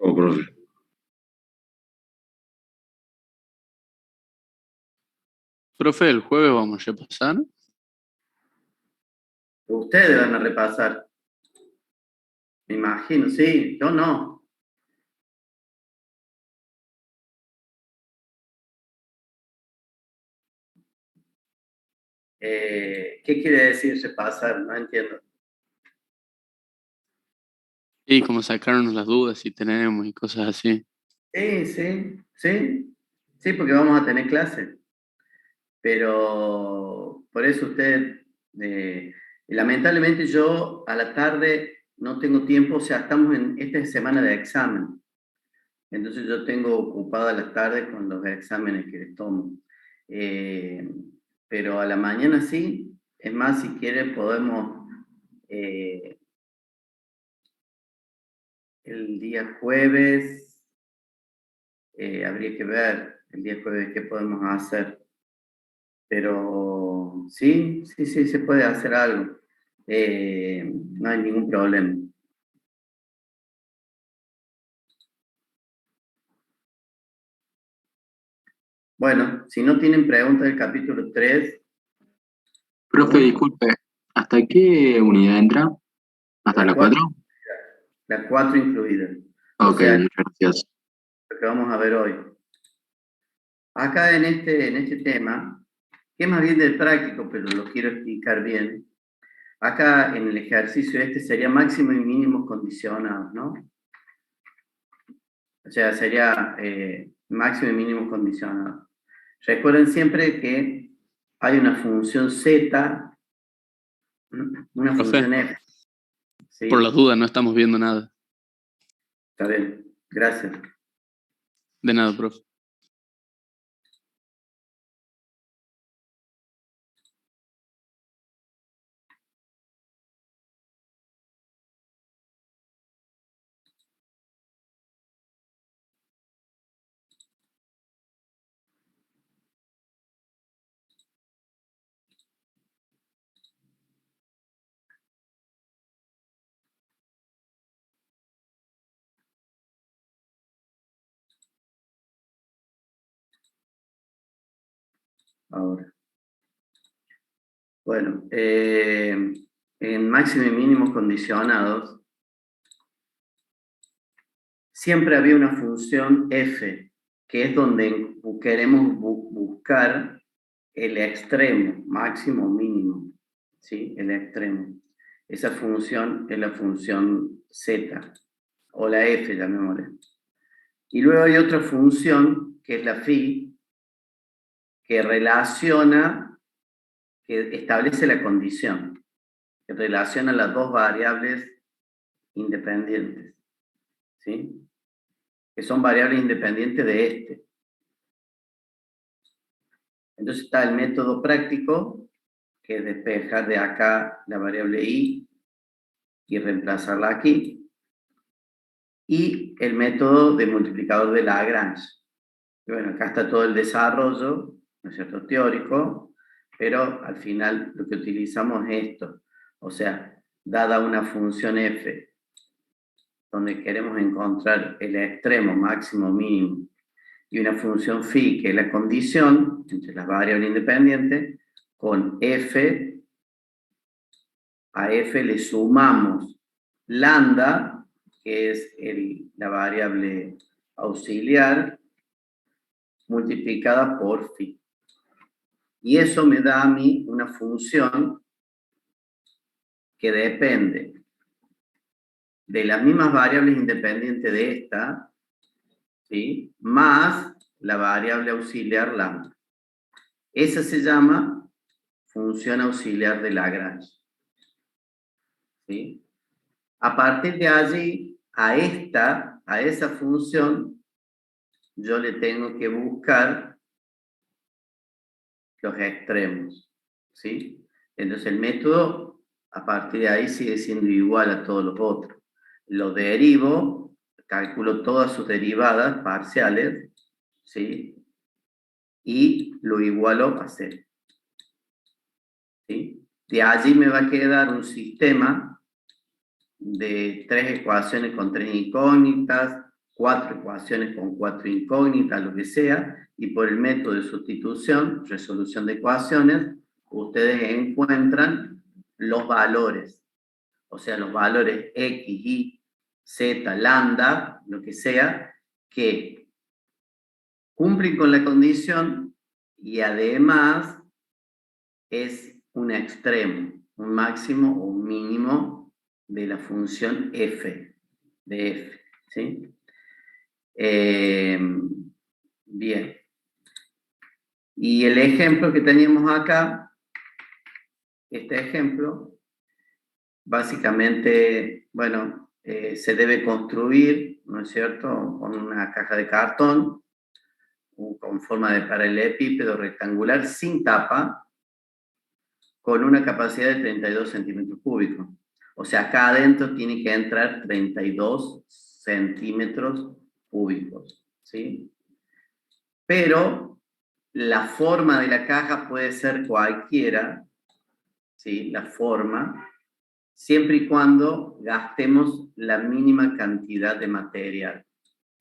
Oh, profe. Profe, el jueves vamos a repasar. Ustedes van a repasar. Me imagino, sí, yo no. ¿Qué quiere decir repasar? No entiendo. Y como sacarnos las dudas si tenemos y cosas así. Sí, porque vamos a tener clase. Pero por eso usted, lamentablemente yo a la tarde no tengo tiempo, o sea, estamos en esta semana de examen. Entonces yo tengo ocupada las tardes con los exámenes que les tomo. Pero a la mañana sí, es más, si quiere podemos, el día jueves, habría que ver el día jueves qué podemos hacer. Pero sí, se puede hacer algo. No hay ningún problema. Bueno, si no tienen preguntas del capítulo 3, Profe, disculpe, ¿hasta qué unidad entra? ¿Hasta la 4? la 4 incluida. Ok, O sea, muchas gracias. lo que vamos a ver hoy. Acá en este tema, que es más bien del práctico, pero lo quiero explicar bien. Acá en el ejercicio este sería máximo y mínimos condicionados, ¿no? O sea, sería máximo y mínimos condicionados. Recuerden siempre que hay una función z, una Profe, función f. ¿Sí? por las dudas no estamos viendo nada. Está bien, gracias. De nada, profe. Ahora. Bueno, en máximo y mínimos condicionados, siempre había una función f, que es donde queremos buscar el extremo, máximo o mínimo, ¿sí? El extremo. Esa función es la función z, o la f, llamémosle. Y luego hay otra función, que es la phi, que relaciona, que establece la condición, que relaciona las dos variables independientes, ¿sí? Que son variables independientes de este. Entonces está el método práctico, que es despejar de acá la variable i y reemplazarla aquí. Y el método de multiplicador de Lagrange. Y bueno, acá está todo el desarrollo, ¿no es cierto?, teórico, pero al final lo que utilizamos es esto. O sea, dada una función f, donde queremos encontrar el extremo máximo mínimo, y una función phi, que es la condición entre las variables independientes, con f, a f le sumamos lambda, que es la variable auxiliar, multiplicada por phi. Y eso me da a mí una función que depende de las mismas variables independientes de esta, ¿sí?, más la variable auxiliar lambda. Esa se llama función auxiliar de Lagrange, ¿sí? A partir de allí, a esa función, yo le tengo que buscar los extremos, ¿sí? Entonces el método, a partir de ahí, sigue siendo igual a todos los otros. Lo derivo, calculo todas sus derivadas parciales, ¿sí? Y lo igualo a cero, ¿sí? De allí me va a quedar un sistema de 3 ecuaciones con 3 incógnitas, 4 ecuaciones con 4 incógnitas, lo que sea, y por el método de sustitución, resolución de ecuaciones, ustedes encuentran los valores, o sea, los valores x, y, z, lambda, lo que sea, que cumplen con la condición y además es un extremo, un máximo o un mínimo de la función f, de f, ¿sí? Bien. Y el ejemplo que teníamos acá, este ejemplo, básicamente, bueno, se debe construir, ¿no es cierto?, con una caja de cartón, con forma de paralelepípedo rectangular sin tapa, con una capacidad de 32 centímetros cúbicos. O sea, acá adentro tiene que entrar 32 centímetros cúbicos, ¿sí? Pero la forma de la caja puede ser cualquiera, ¿sí? La forma, siempre y cuando gastemos la mínima cantidad de material,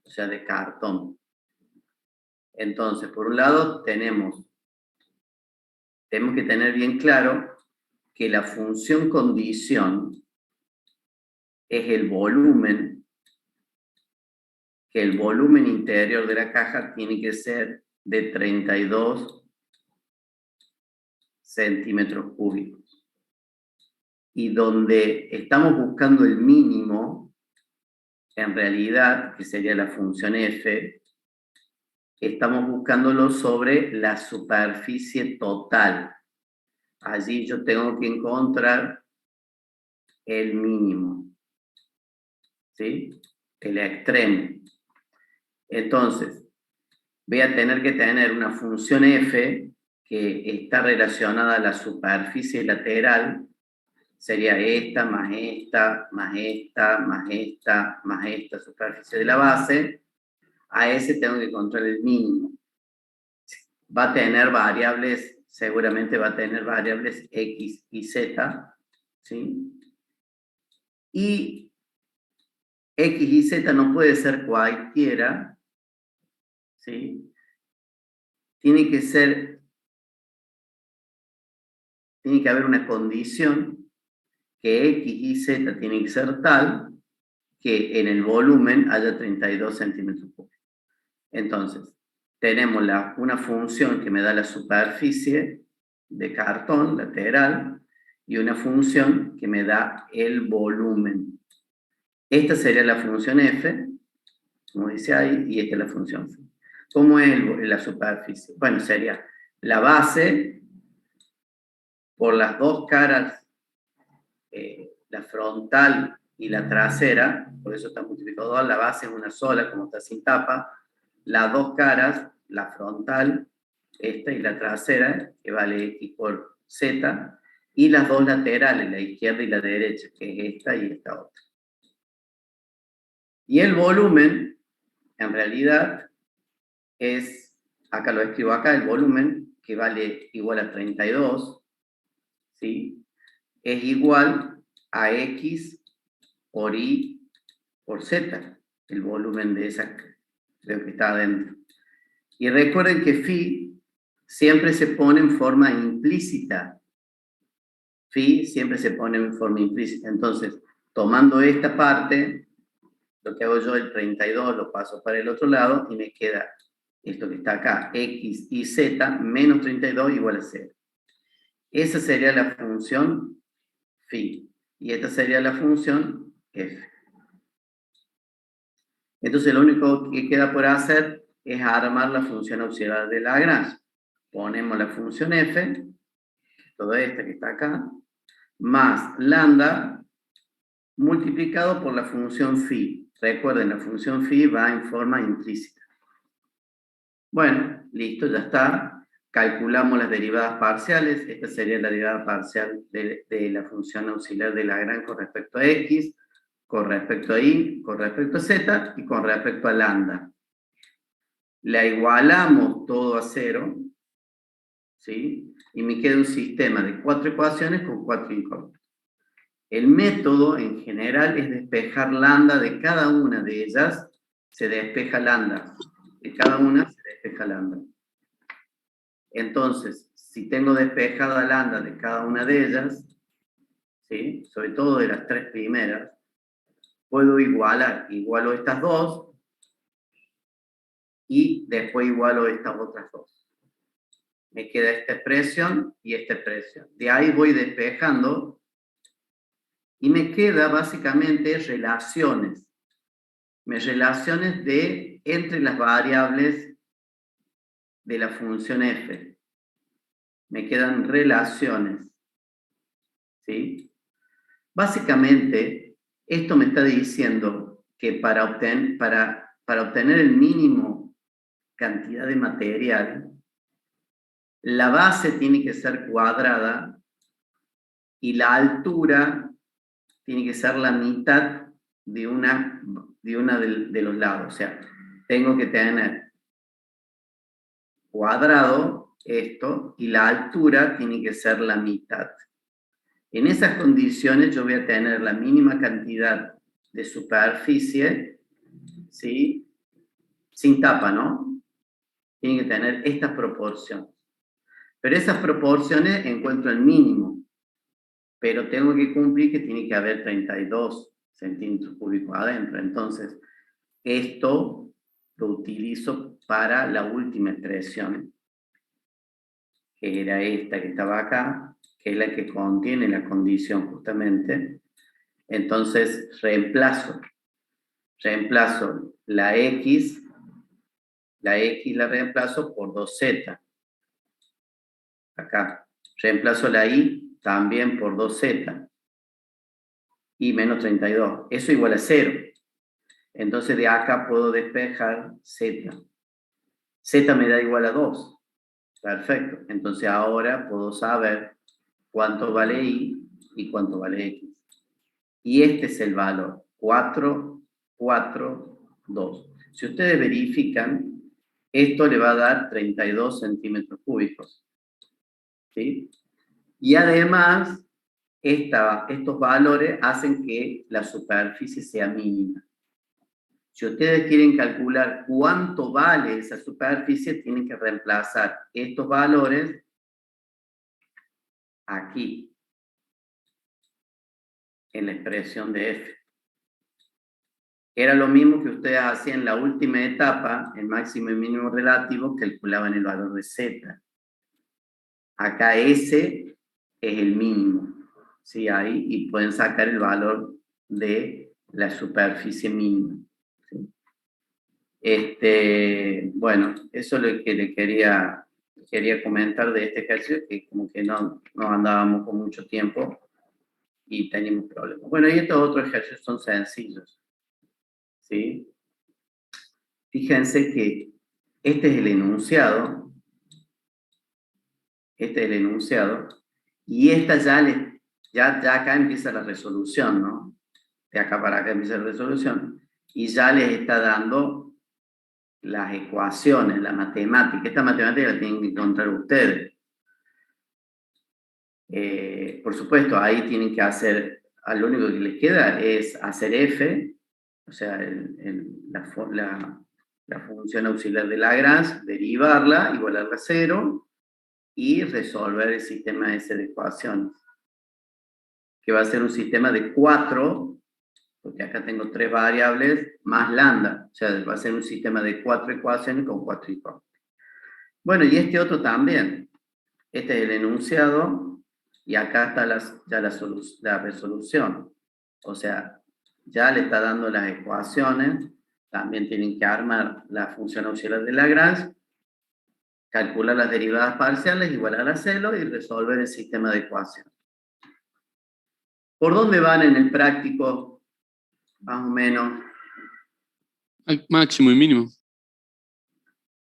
o sea, de cartón. Entonces, por un lado, tenemos que tener bien claro que la función condición es el volumen, que el volumen interior de la caja tiene que ser de 32 centímetros cúbicos. Y donde estamos buscando el mínimo, en realidad, que sería la función f, estamos buscándolo sobre la superficie total. Allí yo tengo que encontrar el mínimo, ¿sí? El extremo. Entonces, voy a tener que tener una función f que está relacionada a la superficie lateral, sería esta, más esta, más esta, más esta, más esta superficie de la base. A ese tengo que encontrar el mínimo. Va a tener variables, seguramente va a tener variables x y z, ¿sí? Y x y z no puede ser cualquiera, ¿sí? Tiene que haber una condición que x y z tienen que ser tal que en el volumen haya 32 centímetros cúbicos. Entonces, tenemos una función que me da la superficie de cartón lateral y una función que me da el volumen. Esta sería la función f, como dice ahí, y esta es la función f. ¿Cómo es la superficie? Bueno, sería la base por las dos caras, la frontal y la trasera, por eso está multiplicado 2, la base es una sola, como está sin tapa, las dos caras, la frontal, esta y la trasera, que vale x por z, y las dos laterales, la izquierda y la derecha, que es esta y esta otra. Y el volumen, en realidad, es, acá lo escribo acá, el volumen, que vale igual a 32, ¿sí? Es igual a x por y por z, el volumen de esa, de lo que está adentro. Y recuerden que phi siempre se pone en forma implícita. Phi siempre se pone en forma implícita. Entonces, tomando esta parte, lo que hago yo, el 32, lo paso para el otro lado y me queda esto que está acá, x y z menos 32 igual a 0. Esa sería la función phi. Y esta sería la función f. Entonces, lo único que queda por hacer es armar la función auxiliar de Lagrange. Ponemos la función f, toda esta que está acá, más lambda multiplicado por la función phi. Recuerden, la función phi va en forma implícita. Bueno, listo, ya está. Calculamos las derivadas parciales. Esta sería la derivada parcial de la función auxiliar de Lagrange con respecto a x, con respecto a y, con respecto a z y con respecto a lambda. La igualamos todo a 0, ¿sí? Y me queda un sistema de 4 ecuaciones con 4 incógnitas. El método en general es despejar lambda de cada una de ellas se despeja lambda. De cada una se despeja lambda. Entonces, si tengo despejada lambda de cada una de ellas, ¿sí? Sobre todo de las tres primeras, puedo igualo estas dos, y después igualo estas otras dos. Me queda esta expresión y esta expresión. De ahí voy despejando y me queda básicamente relaciones. Mis relaciones entre las variables de la función f. Me quedan relaciones. ¿Sí? Básicamente, esto me está diciendo que para obtener el mínimo cantidad de material, la base tiene que ser cuadrada y la altura tiene que ser la mitad de una de los lados. O sea, tengo que tener cuadrado esto y la altura tiene que ser la mitad. En esas condiciones yo voy a tener la mínima cantidad de superficie, ¿sí? Sin tapa, ¿no? Tiene que tener estas proporciones. Pero esas proporciones encuentro el mínimo. Pero tengo que cumplir que tiene que haber 32 centímetros cúbicos adentro. Entonces, esto lo utilizo para la última expresión, que era esta que estaba acá, que es la que contiene la condición justamente. Entonces, reemplazo la X la reemplazo por 2Z. Acá. Reemplazo la Y también por 2Z. Y menos 32. Eso igual a 0. Entonces de acá puedo despejar Z. Z me da igual a 2. Perfecto. Entonces ahora puedo saber cuánto vale Y y cuánto vale X. Y este es el valor. 4, 4, 2. Si ustedes verifican, esto le va a dar 32 centímetros cúbicos. ¿Sí? Y además, estos valores hacen que la superficie sea mínima. Si ustedes quieren calcular cuánto vale esa superficie, tienen que reemplazar estos valores aquí, en la expresión de F. Era lo mismo que ustedes hacían en la última etapa, el máximo y mínimo relativo, calculaban el valor de Z. Acá S es el mínimo, ¿sí? Ahí, y pueden sacar el valor de la superficie mínima. ¿Sí? Bueno, eso es lo que le quería comentar de este ejercicio, que como que no andábamos con mucho tiempo y teníamos problemas. Bueno, y estos otros ejercicios son sencillos. ¿Sí? Fíjense que este es el enunciado. Y esta ya acá empieza la resolución, ¿no? De acá para acá empieza la resolución. Y ya les está dando las ecuaciones, la matemática. Esta matemática la tienen que encontrar ustedes. Por supuesto, ahí tienen que hacer, lo único que les queda es hacer F, o sea, la función auxiliar de Lagrange, derivarla, igualarla a 0, y resolver el sistema ese de ecuaciones, que va a ser un sistema de 4, porque acá tengo 3 variables, más lambda, o sea, va a ser un sistema de 4 ecuaciones con 4 incógnitas. Bueno, y este otro también. Este es el enunciado, y acá está la resolución. O sea, ya le está dando las ecuaciones, también tienen que armar la función auxiliar de Lagrange, calcular las derivadas parciales, igualar a 0 y resolver el sistema de ecuaciones. ¿Por dónde van en el práctico? Más o menos. Máximo y mínimo.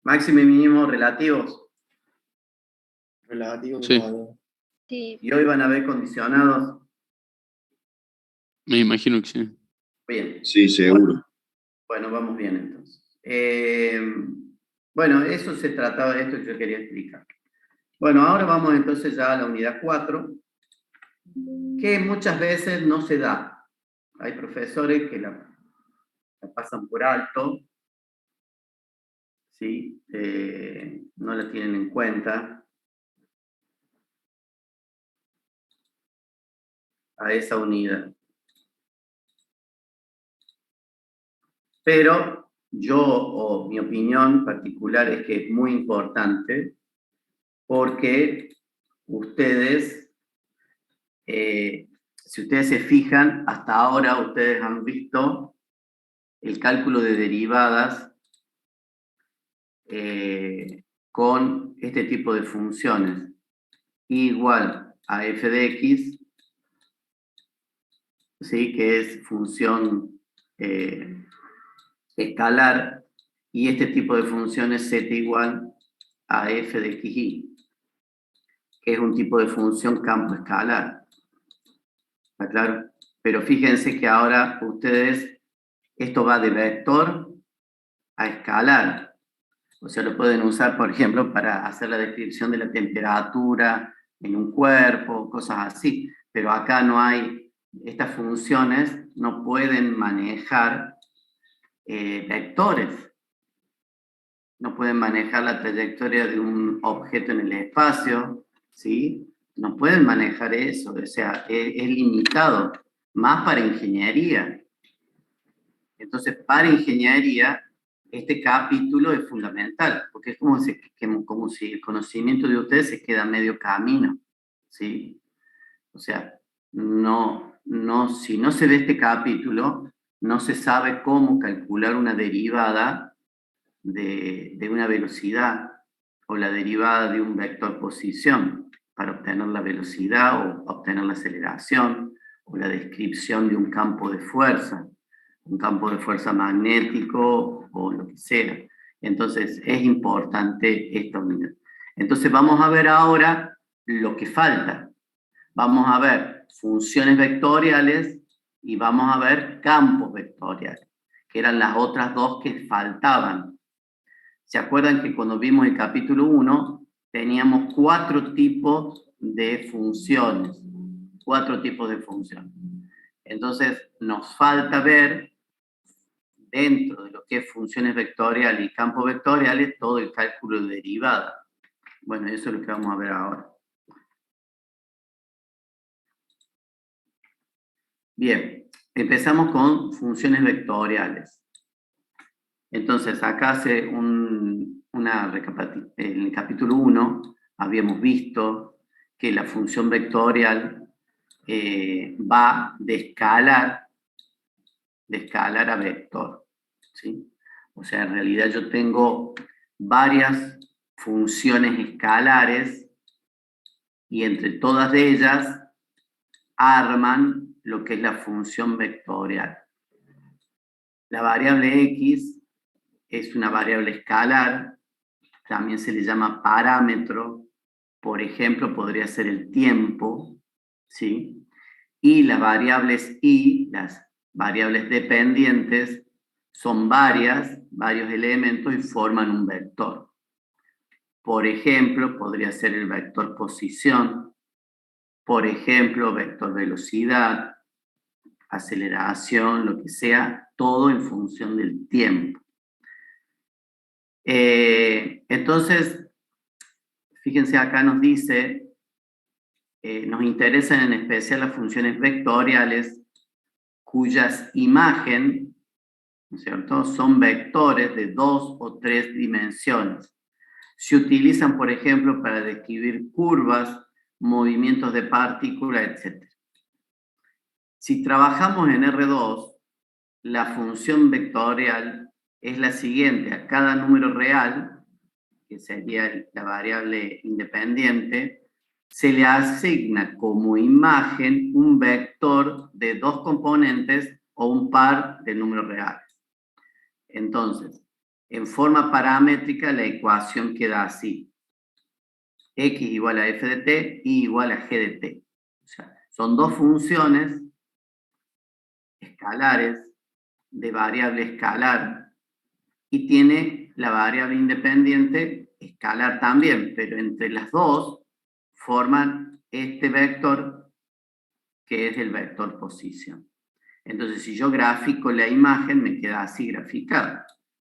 Máximo y mínimo relativos. Relativo. Sí. Sí. ¿Y hoy van a ver condicionados? Me imagino que sí. Bien. Sí, seguro. Bueno, vamos bien entonces. Bueno, eso se trataba de esto que yo quería explicar. Bueno, ahora vamos entonces ya a la unidad 4, que muchas veces no se da. Hay profesores que la pasan por alto ¿sí? No la tienen en cuenta a esa unidad. Pero yo, o mi opinión particular, es que es muy importante porque ustedes, si ustedes se fijan, hasta ahora ustedes han visto el cálculo de derivadas con este tipo de funciones. I igual a f de x, ¿sí? Que es función escalar, y este tipo de funciones z igual a f de xy, que es un tipo de función campo escalar. ¿Está claro? Pero fíjense que ahora ustedes, esto va de vector a escalar. O sea, lo pueden usar, por ejemplo, para hacer la descripción de la temperatura en un cuerpo, cosas así. Pero acá no hay, estas funciones no pueden manejar vectores. No pueden manejar la trayectoria de un objeto en el espacio, ¿sí? No pueden manejar eso, o sea, es limitado, más para ingeniería. Entonces, para ingeniería, este capítulo es fundamental, porque es como si el conocimiento de ustedes se queda a medio camino, ¿sí? O sea, si no se ve este capítulo, no se sabe cómo calcular una derivada de una velocidad o la derivada de un vector posición para obtener la velocidad o obtener la aceleración o la descripción de un campo de fuerza magnético o lo que sea. Entonces es importante esta unidad. Entonces vamos a ver ahora lo que falta. Vamos a ver funciones vectoriales y vamos a ver campos vectoriales, que eran las otras dos que faltaban. ¿Se acuerdan que cuando vimos el capítulo 1 teníamos 4 tipos de funciones? 4 tipos de funciones. Entonces nos falta ver dentro de lo que es funciones vectoriales y campos vectoriales todo el cálculo de derivada. Bueno, eso es lo que vamos a ver ahora. Bien, empezamos con funciones vectoriales. Entonces, acá hace en el capítulo 1 habíamos visto que la función vectorial va de escalar a vector, ¿sí? O sea, en realidad yo tengo varias funciones escalares y entre todas ellas arman lo que es la función vectorial. La variable x es una variable escalar, también se le llama parámetro, por ejemplo, podría ser el tiempo, ¿sí? Y las variables y, las variables dependientes, son varios elementos y forman un vector. Por ejemplo, podría ser el vector posición, por ejemplo, vector velocidad, aceleración, lo que sea, todo en función del tiempo. Entonces, fíjense acá nos dice, nos interesan en especial las funciones vectoriales cuyas imagen, ¿no es cierto?, son vectores de 2 o 3 dimensiones. Se utilizan, por ejemplo, para describir curvas, movimientos de partículas, etc. Si trabajamos en R2, la función vectorial es la siguiente: a cada número real, que sería la variable independiente, se le asigna como imagen un vector de 2 componentes o un par de números reales. Entonces, en forma paramétrica la ecuación queda así: x igual a f de t, y igual a g de t. O sea, son dos funciones escalares de variable escalar y tiene la variable independiente escalar también, pero entre las dos forman este vector que es el vector posición. Entonces, si yo grafico la imagen, me queda así graficado.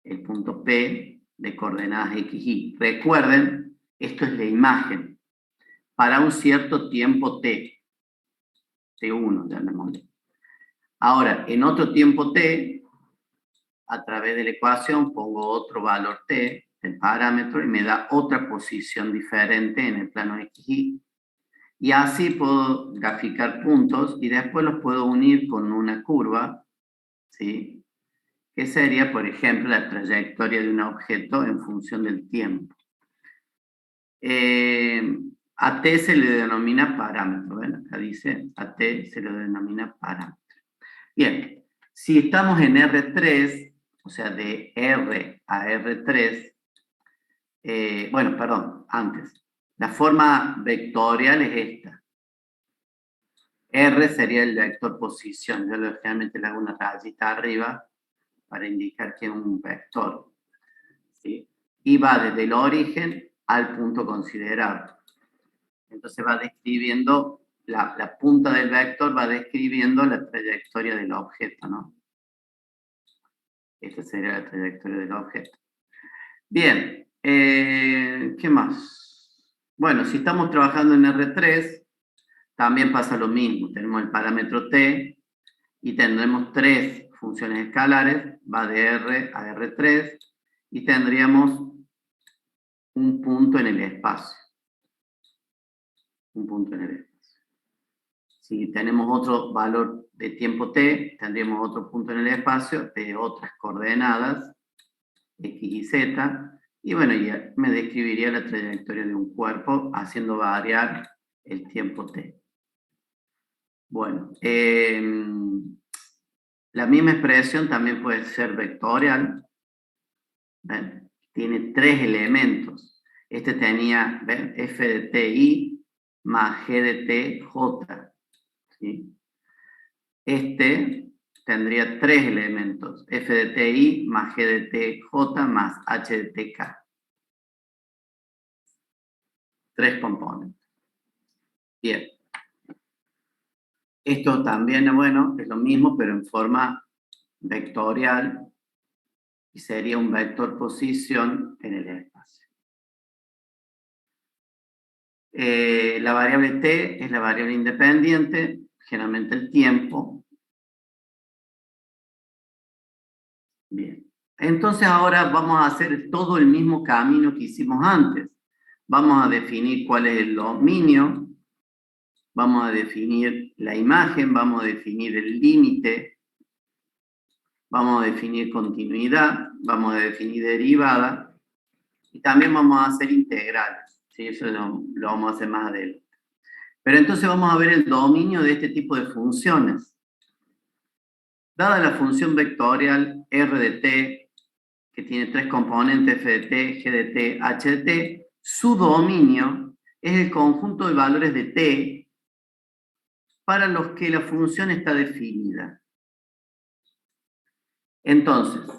El punto P de coordenadas x, y. Recuerden, esto es la imagen para un cierto tiempo t, t1, llamémosle. Ahora, en otro tiempo t, a través de la ecuación pongo otro valor t, el parámetro, y me da otra posición diferente en el plano x, y. Y así puedo graficar puntos y después los puedo unir con una curva, ¿sí? Que sería, por ejemplo, la trayectoria de un objeto en función del tiempo. A t se le denomina parámetro, ¿ven? Acá dice, a t se le denomina parámetro. Bien, si estamos en R3, o sea, de R a R3, bueno, perdón, antes. La forma vectorial es esta. R sería el vector posición. Yo generalmente le hago una rayita arriba para indicar que es un vector, ¿sí? Y va desde el origen al punto considerado. Entonces va describiendo, la punta del vector va describiendo la trayectoria del objeto, ¿no? Esta sería la trayectoria del objeto. Bien, ¿qué más? Bueno, si estamos trabajando en R3, también pasa lo mismo. Tenemos el parámetro t y tendremos tres funciones escalares, va de R a R3, y tendríamos un punto en el espacio. Un punto en el espacio. Si tenemos otro valor de tiempo t, tendríamos otro punto en el espacio de otras coordenadas, x y z, y bueno, ya me describiría la trayectoria de un cuerpo haciendo variar el tiempo t. Bueno, la misma expresión también puede ser vectorial. ¿Ven? Tiene tres elementos. Este tenía, ¿ven? F de ti más G de tj. ¿Sí? Este tendría tres elementos. F de ti más G de tj más H de tk. Tres componentes. Bien. Esto también, bueno, es lo mismo, pero en forma vectorial, y sería un vector posición en el espacio. La variable t es la variable independiente, generalmente el tiempo. Bien. Entonces ahora vamos a hacer todo el mismo camino que hicimos antes. Vamos a definir cuál es el dominio, vamos a definir la imagen, vamos a definir el límite, vamos a definir continuidad, vamos a definir derivada, y también vamos a hacer integrales. ¿Sí? Eso lo vamos a hacer más adelante. Pero entonces vamos a ver el dominio de este tipo de funciones. Dada la función vectorial r de t, que tiene tres componentes, f de t, g de t, h de t, su dominio es el conjunto de valores de t para los que la función está definida. Entonces,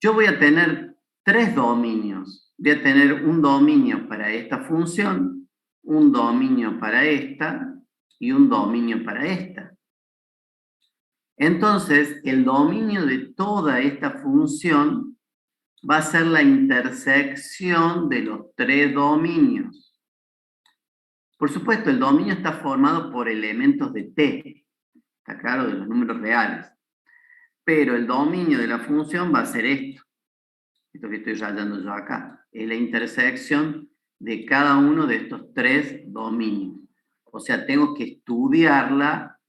yo voy a tener tres dominios. Voy a tener un dominio para esta función, un dominio para esta y un dominio para esta. Entonces, el dominio de toda esta función va a ser la intersección de los tres dominios. Por supuesto, el dominio está formado por elementos de t, está claro, de los números reales. Pero el dominio de la función va a ser esto que estoy rayando yo acá, es la intersección de cada uno de estos tres dominios. O sea, tengo que estudiarla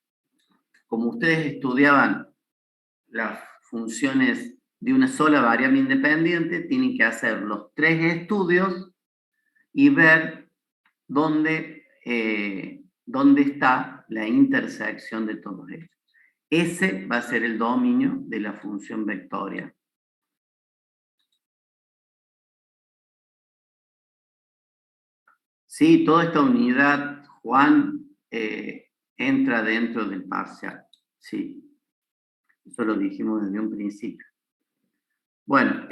como ustedes estudiaban las funciones de una sola variable independiente, tienen que hacer los tres estudios y ver dónde está la intersección de todos ellos. Ese va a ser el dominio de la función vectorial. Sí, toda esta unidad, Juan, entra dentro del parcial. Sí, eso lo dijimos desde un principio. Bueno,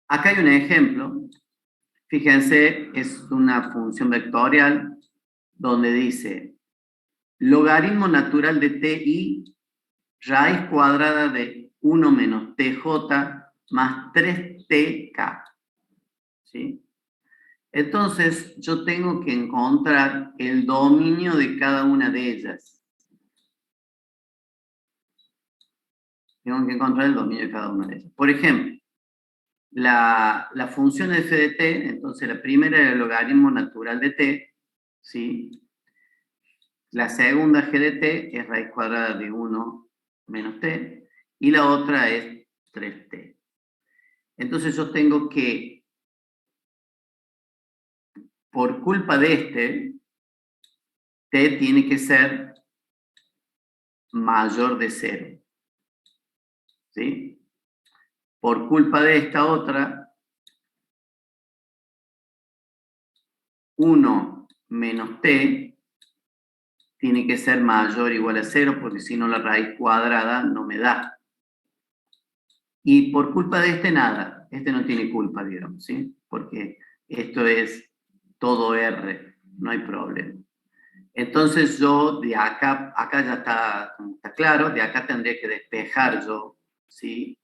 acá hay un ejemplo. Fíjense, es una función vectorial donde dice logaritmo natural de ti raíz cuadrada de 1 menos tj más 3tk. ¿Sí? Entonces, yo tengo que encontrar el dominio de cada una de ellas. Tengo que encontrar el dominio de cada una de ellas. Por ejemplo, la función f de t, entonces la primera es el logaritmo natural de t, ¿sí? La segunda g de t es raíz cuadrada de 1 menos t, y la otra es 3t. Entonces yo tengo que, por culpa de este, t tiene que ser mayor de 0. ¿Sí? Por culpa de esta otra, 1 menos t tiene que ser mayor o igual a 0, porque si no la raíz cuadrada no me da. Y por culpa de este nada, este no tiene culpa, digamos, ¿sí? Porque esto es todo R, no hay problema. Entonces yo de acá ya está claro, de acá tendría que despejar yo, ¿sí?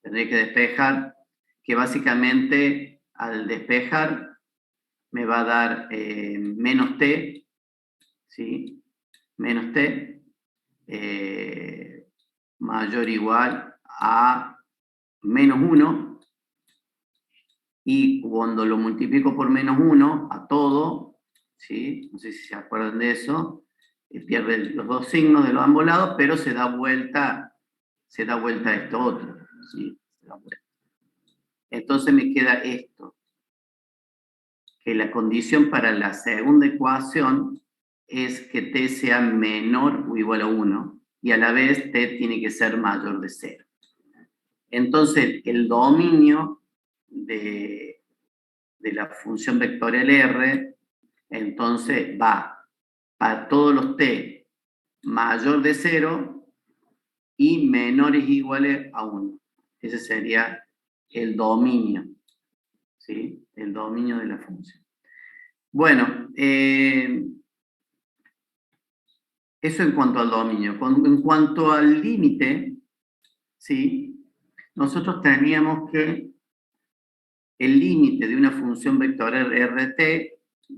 Tendría que despejar, que básicamente al despejar me va a dar menos t, ¿sí? Menos t mayor o igual a menos 1, y cuando lo multiplico por menos 1 a todo, ¿sí? No sé si se acuerdan de eso, pierde los dos signos de los ambos lados, pero se da vuelta esto otro, ¿sí? Se da vuelta. Entonces me queda esto, que la condición para la segunda ecuación es que t sea menor o igual a 1, y a la vez t tiene que ser mayor de 0. Entonces, el dominio de la función vectorial R, entonces va para todos los t mayor de 0 y menores o iguales a 1. Ese sería el dominio, ¿sí? El dominio de la función. Bueno, eso en cuanto al dominio. En cuanto al límite, ¿sí? Nosotros teníamos que el límite de una función vectorial RT,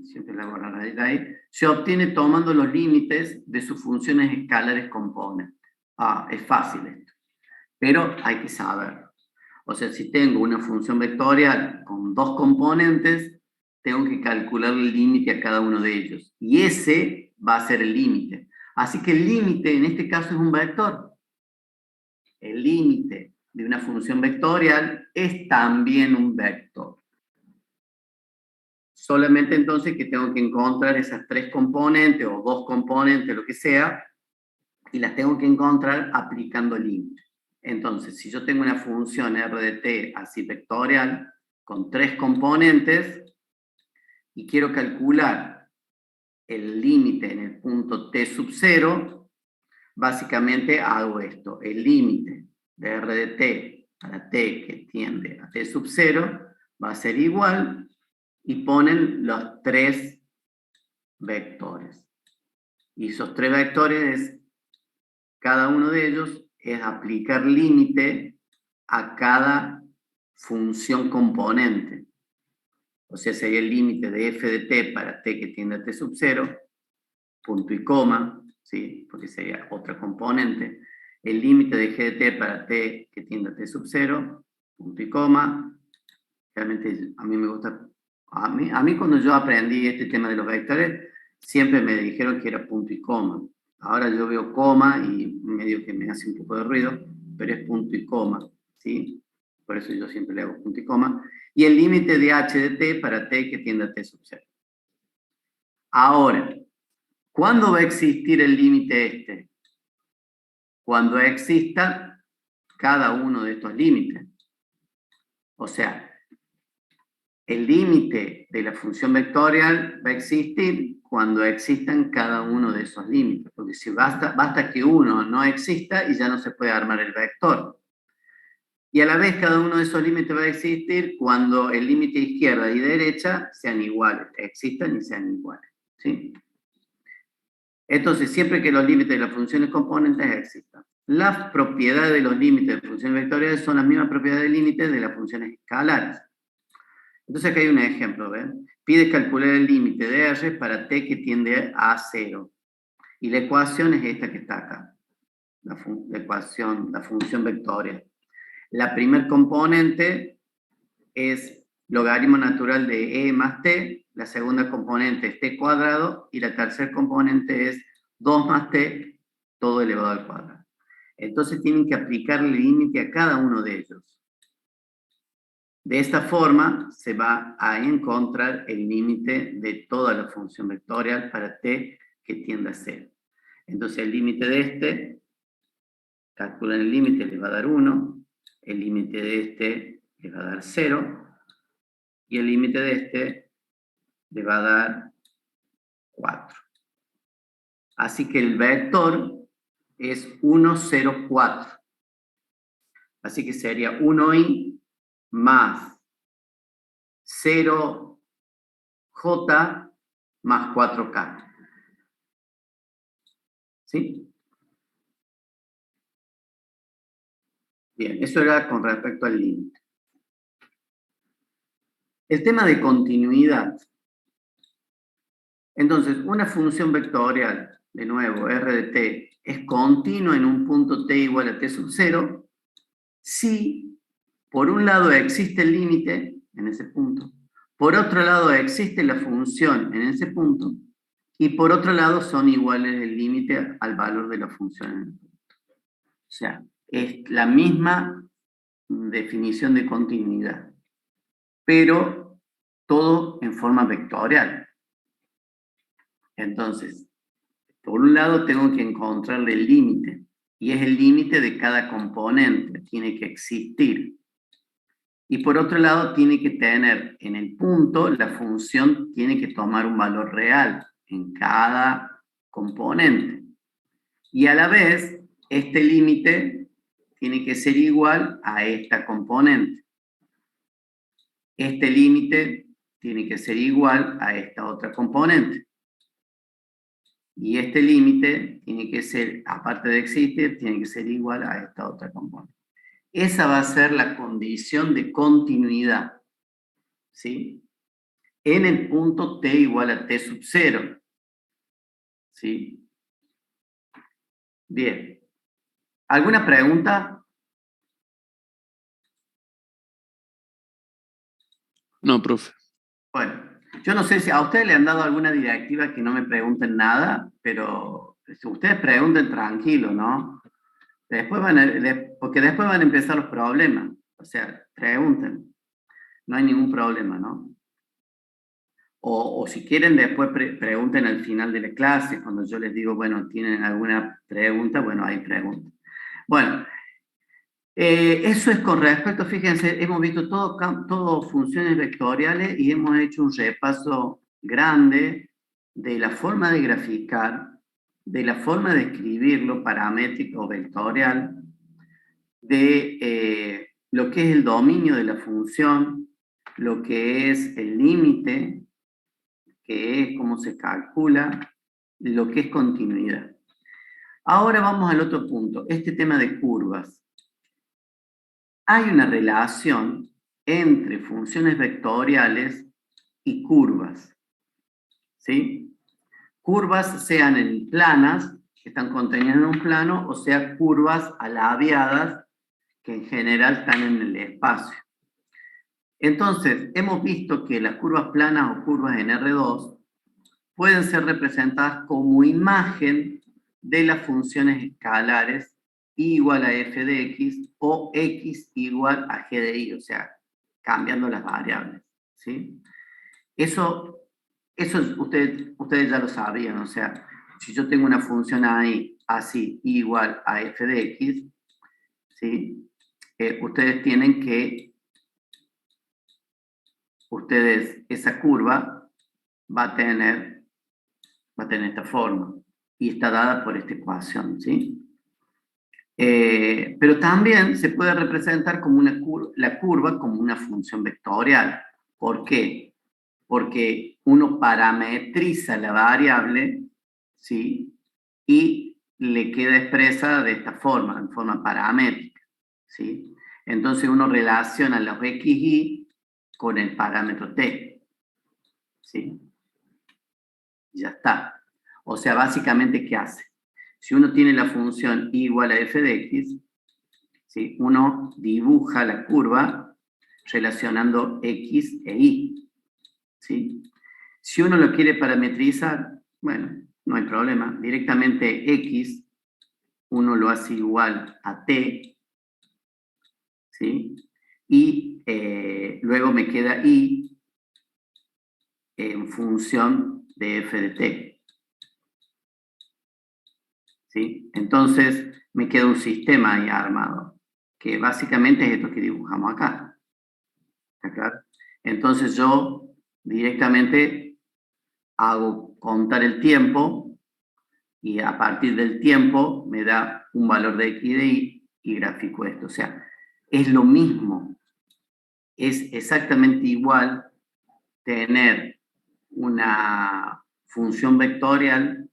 siempre la voy a ahí, se obtiene tomando los límites de sus funciones escalares componentes. Es fácil esto, pero hay que saber. O sea, si tengo una función vectorial con dos componentes, tengo que calcular el límite a cada uno de ellos. Y ese va a ser el límite. Así que el límite en este caso es un vector. El límite de una función vectorial es también un vector. Solamente entonces que tengo que encontrar esas tres componentes o dos componentes, lo que sea, y las tengo que encontrar aplicando límite. Entonces, si yo tengo una función r de t así vectorial con tres componentes y quiero calcular el límite en el punto t sub 0, básicamente hago esto. El límite de r de t para t que tiende a t sub 0 va a ser igual, y ponen los tres vectores. Y esos tres vectores, cada uno de ellos es aplicar límite a cada función componente. O sea, sería el límite de f de t para t que tiende a t sub 0, punto y coma, ¿sí? Porque sería otra componente. El límite de g de t para t que tiende a t sub 0, punto y coma. Realmente a mí me gusta, a mí cuando yo aprendí este tema de los vectores, siempre me dijeron que era punto y coma. Ahora yo veo coma y medio que me hace un poco de ruido, pero es punto y coma, ¿sí? Por eso yo siempre le hago punto y coma. Y el límite de h de t para t que tiende a t sub 0. Ahora, ¿cuándo va a existir el límite este? Cuando exista cada uno de estos límites. O sea, el límite de la función vectorial va a existir cuando existan cada uno de esos límites, porque si basta que uno no exista y ya no se puede armar el vector. Y a la vez cada uno de esos límites va a existir cuando el límite izquierda y derecha sean iguales, existan y sean iguales, ¿sí? Entonces, siempre que los límites de las funciones componentes existan. las propiedades de los límites de funciones vectoriales son las mismas propiedades de límites de las funciones escalares. Entonces aquí hay un ejemplo, ¿ven? Pide calcular el límite de R para t que tiende a 0. Y la ecuación es esta que está acá. La función vectorial. La primer componente es logaritmo natural de e más t, la segunda componente es t cuadrado, y la tercera componente es 2 más t, todo elevado al cuadrado. Entonces tienen que aplicar el límite a cada uno de ellos. De esta forma se va a encontrar el límite de toda la función vectorial para t que tiende a 0. Entonces el límite de este, calculan el límite, les va a dar 1, el límite de este les va a dar 0, y el límite de este le va a dar 4. Así que el vector es 1, 0, 4. Así que sería 1i más 0j más 4k. ¿Sí? Bien, eso era con respecto al límite. El tema de continuidad. Entonces, una función vectorial, de nuevo, r de t, es continua en un punto t igual a t sub 0 si, por un lado, existe el límite en ese punto, por otro lado, existe la función en ese punto, y por otro lado, son iguales el límite al valor de la función en el punto. O sea, es la misma definición de continuidad, pero todo en forma vectorial. Entonces, por un lado tengo que encontrarle el límite, y es el límite de cada componente, tiene que existir. Y por otro lado tiene que tener en el punto, la función tiene que tomar un valor real en cada componente. Y a la vez, este límite tiene que ser igual a esta componente. Este límite tiene que ser igual a esta otra componente. Y este límite tiene que ser, aparte de existir, tiene que ser igual a esta otra componente. Esa va a ser la condición de continuidad, ¿sí? En el punto t igual a t sub 0, ¿sí? Bien. ¿Alguna pregunta? No, profe. Bueno, yo no sé si a ustedes le han dado alguna directiva que no me pregunten nada, pero si ustedes pregunten tranquilo, ¿no? Después porque después van a empezar los problemas. O sea, pregunten. No hay ningún problema, ¿no? O si quieren, después pregunten al final de la clase, cuando yo les digo, bueno, ¿tienen alguna pregunta? Bueno, hay preguntas. Bueno, eso es con respecto, fíjense, hemos visto todo funciones vectoriales y hemos hecho un repaso grande de la forma de graficar, de la forma de escribirlo, paramétrico o vectorial, de lo que es el dominio de la función, lo que es el límite, que es cómo se calcula, lo que es continuidad. Ahora vamos al otro punto, este tema de curvas. Hay una relación entre funciones vectoriales y curvas, ¿sí? Curvas sean en planas, que están contenidas en un plano, o sea, curvas alabeadas, que en general están en el espacio. Entonces, hemos visto que las curvas planas o curvas en R2 pueden ser representadas como imagen de las funciones escalares y igual a f de x o x igual a g de y, o sea, cambiando las variables, ¿sí? Eso ustedes ya lo sabían, o sea, si yo tengo una función ahí así igual a f de x, ¿sí? Ustedes tienen que, esa curva va a tener esta forma y está dada por esta ecuación, ¿sí? Pero también se puede representar como la curva como una función vectorial. ¿Por qué? Porque uno parametriza la variable, ¿sí? Y le queda expresa de esta forma, en forma paramétrica, ¿sí? Entonces uno relaciona los xy con el parámetro t, ¿sí? Ya está. O sea, básicamente, ¿qué hace? Si uno tiene la función y igual a f de x, ¿sí? Uno dibuja la curva relacionando x e y, ¿sí? Si uno lo quiere parametrizar, bueno, no hay problema. Directamente x, uno lo hace igual a t, ¿sí? Y luego me queda y en función de f de t, ¿sí? Entonces me queda un sistema ahí armado, que básicamente es esto que dibujamos acá. ¿Está claro? Entonces yo directamente hago contar el tiempo y a partir del tiempo me da un valor de x y de y grafico esto. O sea, es lo mismo, es exactamente igual tener una función vectorial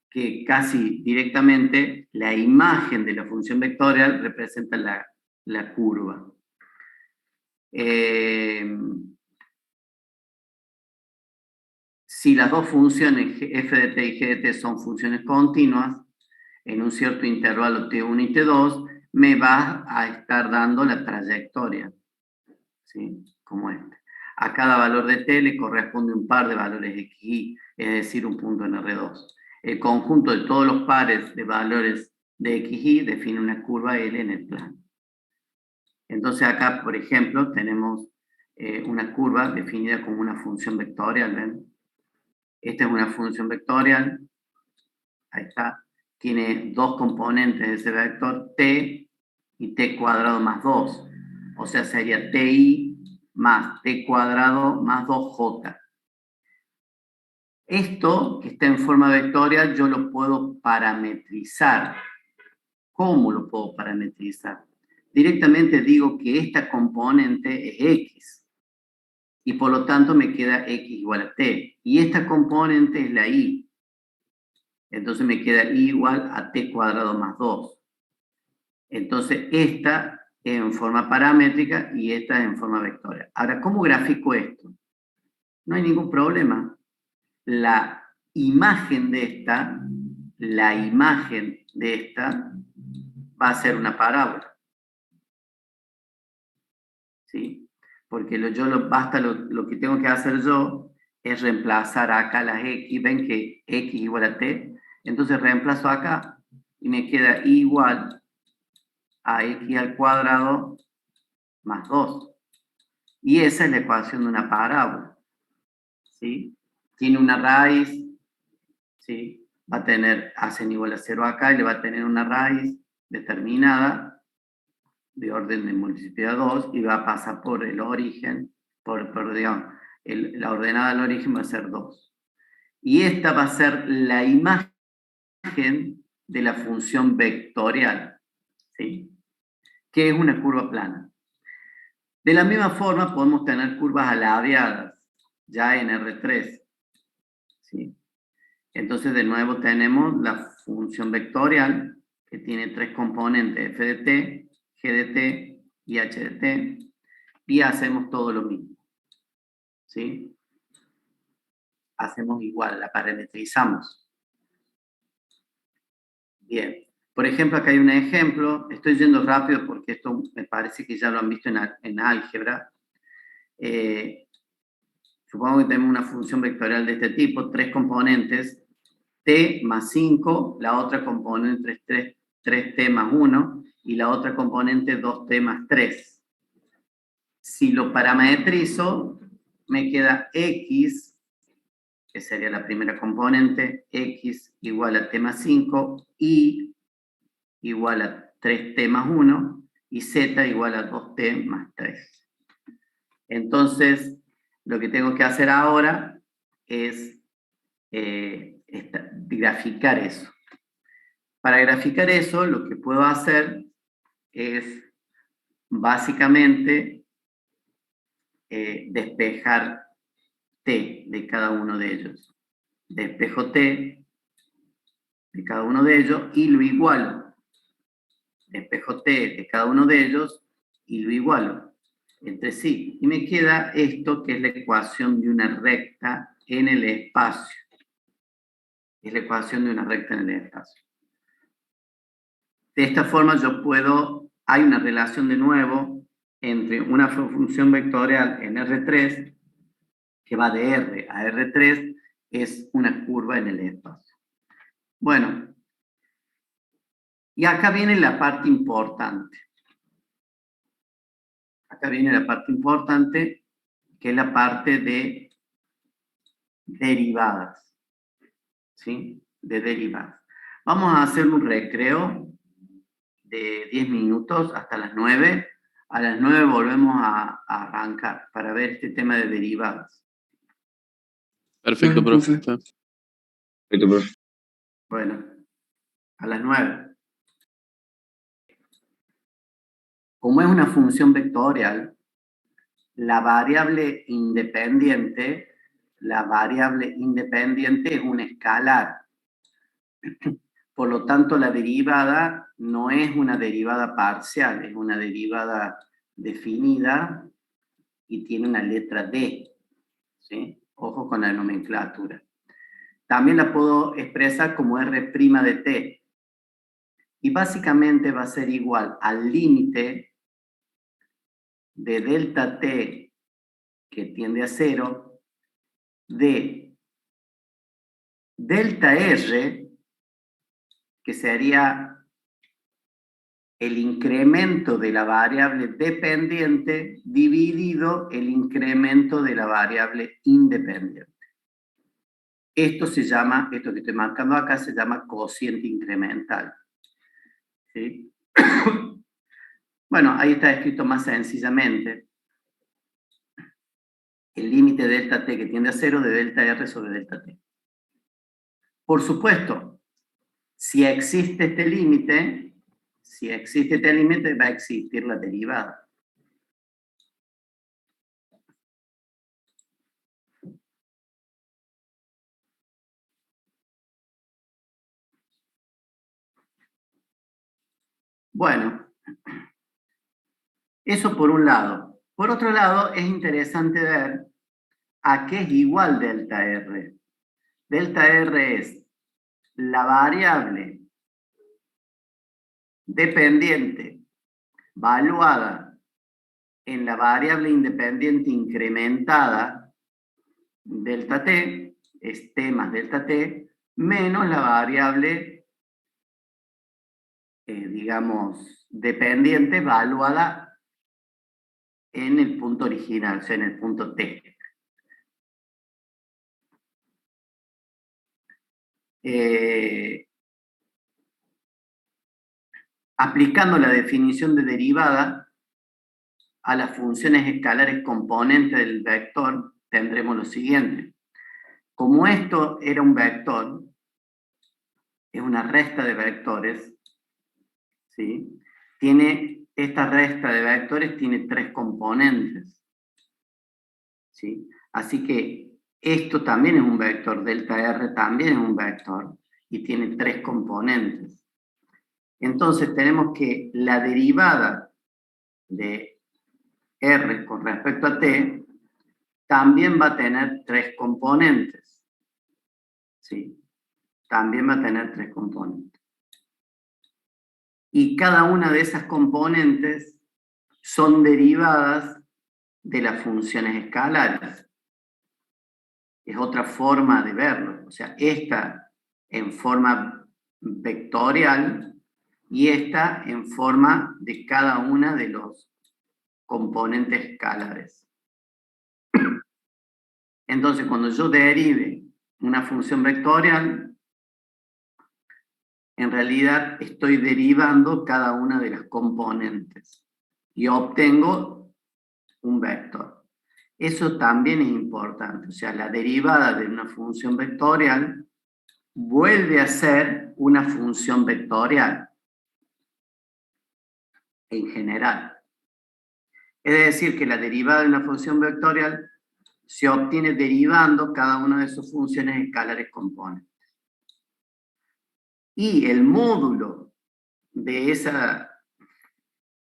que casi directamente la imagen de la función vectorial representa la curva. Si las dos funciones f de t y g de t son funciones continuas, en un cierto intervalo t1 y t2, me va a estar dando la trayectoria, ¿sí? Como este. A cada valor de t le corresponde un par de valores xy, es decir, un punto en R2. El conjunto de todos los pares de valores de xy define una curva L en el plano. Entonces acá, por ejemplo, tenemos una curva definida como una función vectorial, ¿ven? Esta es una función vectorial, ahí está, tiene dos componentes de ese vector, t y t cuadrado más 2. O sea, sería ti más t cuadrado más 2j. Esto, que está en forma vectorial, yo lo puedo parametrizar. ¿Cómo lo puedo parametrizar? Directamente digo que esta componente es x. Y por lo tanto me queda x igual a t. Y esta componente es la y. Entonces me queda y igual a t cuadrado más 2. Entonces esta es en forma paramétrica y esta es en forma vectorial. Ahora, ¿cómo grafico esto? No hay ningún problema. La imagen de esta va a ser una parábola. ¿Sí? Porque lo que tengo que hacer yo es reemplazar acá las x. Ven que x igual a t. Entonces reemplazo acá y me queda y igual a x al cuadrado más 2. Y esa es la ecuación de una parábola, ¿sí? Tiene una raíz, ¿sí? Va a tener, hacen igual a 0 acá y le va a tener una raíz determinada de orden de multiplicidad 2 y va a pasar por el origen, digamos, la ordenada del origen va a ser 2. Y esta va a ser la imagen de la función vectorial, ¿sí? Que es una curva plana. De la misma forma podemos tener curvas alabeadas, ya en R3. ¿Sí? Entonces de nuevo tenemos la función vectorial, que tiene tres componentes, f de t, g de t y h de t, y hacemos todo lo mismo. ¿Sí? Hacemos igual, la parametrizamos. Bien. Por ejemplo, acá hay un ejemplo, estoy yendo rápido porque esto me parece que ya lo han visto en álgebra. Supongamos que tenemos una función vectorial de este tipo, tres componentes, t más 5, la otra componente es 3t más 1, y la otra componente 2t más 3. Si lo parametrizo, me queda x, que sería la primera componente, x igual a t más 5, y igual a 3t más 1, y z igual a 2t más 3. Entonces, lo que tengo que hacer ahora es graficar eso. Para graficar eso, lo que puedo hacer es básicamente despejar t de cada uno de ellos. Despejo t de cada uno de ellos y lo igualo. Despejo t de cada uno de ellos y lo igualo entre sí. Y me queda esto que es la ecuación de una recta en el espacio. Es la ecuación de una recta en el espacio. De esta forma yo puedo, hay una relación de nuevo entre una función vectorial en R3 que va de R a R3, es una curva en el espacio. Bueno, y acá viene la parte importante. Acá viene la parte importante, que es la parte de derivadas. ¿Sí? De derivadas. Vamos a hacer un recreo de 10 minutos hasta las 9. A las 9 volvemos a arrancar para ver este tema de derivadas. Perfecto, profe. Perfecto, profe. Bueno, a las 9. Como es una función vectorial, la variable independiente es un escalar. Por lo tanto, la derivada no es una derivada parcial, es una derivada definida y tiene una letra D. ¿Sí? Ojo con la nomenclatura. También la puedo expresar como R' de t. Y básicamente va a ser igual al límite de delta t, que tiende a 0, de delta R, que sería el incremento de la variable dependiente dividido el incremento de la variable independiente. Esto se llama, esto que estoy marcando acá, se llama cociente incremental. ¿Sí? Bueno, ahí está escrito más sencillamente. El límite de delta t que tiende a 0 de delta R sobre delta t. Por supuesto, si existe este límite, va a existir la derivada. Bueno, eso por un lado. Por otro lado, es interesante ver a qué es igual delta R. Delta R es la variable dependiente valuada en la variable independiente incrementada, delta t, es t más delta t, menos la variable, digamos, dependiente valuada en el punto original, o sea, en el punto t. Aplicando la definición de derivada a las funciones escalares componentes del vector, tendremos lo siguiente. Como esto era un vector, es una resta de vectores, ¿sí? Esta resta de vectores tiene 3 componentes, ¿sí? Así que esto también es un vector, delta R también es un vector, y tiene 3 componentes. Entonces tenemos que la derivada de R con respecto a t también va a tener 3 componentes. ¿Sí? También va a tener 3 componentes. Y cada una de esas componentes son derivadas de las funciones escalares. Es otra forma de verlo. O sea, esta en forma vectorial y esta en forma de cada una de los componentes escalares. Entonces, cuando yo derive una función vectorial, en realidad estoy derivando cada una de las componentes y obtengo un vector. Eso también es importante, o sea, la derivada de una función vectorial vuelve a ser una función vectorial en general. Es decir, que la derivada de una función vectorial se obtiene derivando cada una de sus funciones escalares componentes. Y el módulo de esa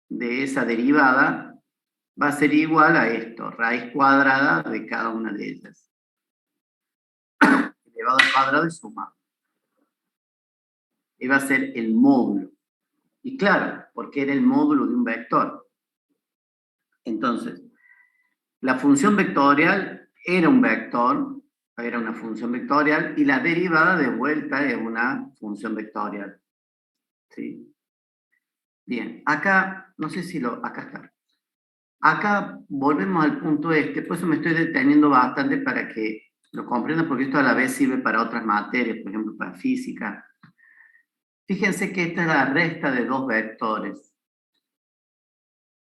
derivada va a ser igual a esto, raíz cuadrada de cada una de ellas. Elevado al cuadrado y sumado. Y va a ser el módulo. Y claro, porque era el módulo de un vector. Entonces, la función vectorial era un vector, era una función vectorial, y la derivada de vuelta es una función vectorial. ¿Sí? Bien, acá, no sé si acá está. Acá volvemos al punto por eso me estoy deteniendo bastante para que lo comprendan, porque esto a la vez sirve para otras materias, por ejemplo, para física. Fíjense que esta es la resta de dos vectores.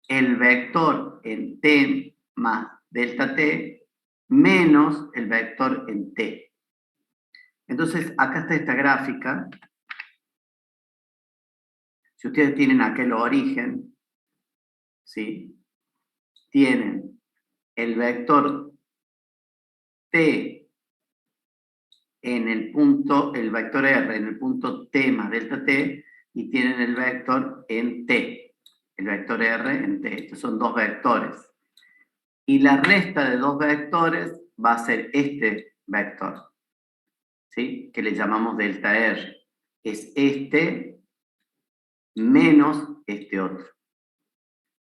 El vector en t más delta t menos el vector en t. Entonces, acá está esta gráfica. Si ustedes tienen acá el origen, ¿sí? Tienen el vector t en el punto, el vector r en el punto t más delta t, y tienen el vector en t, el vector r en t. Estos son dos vectores. Y la resta de dos vectores va a ser este vector, ¿sí? Que le llamamos delta r. Es este menos este otro.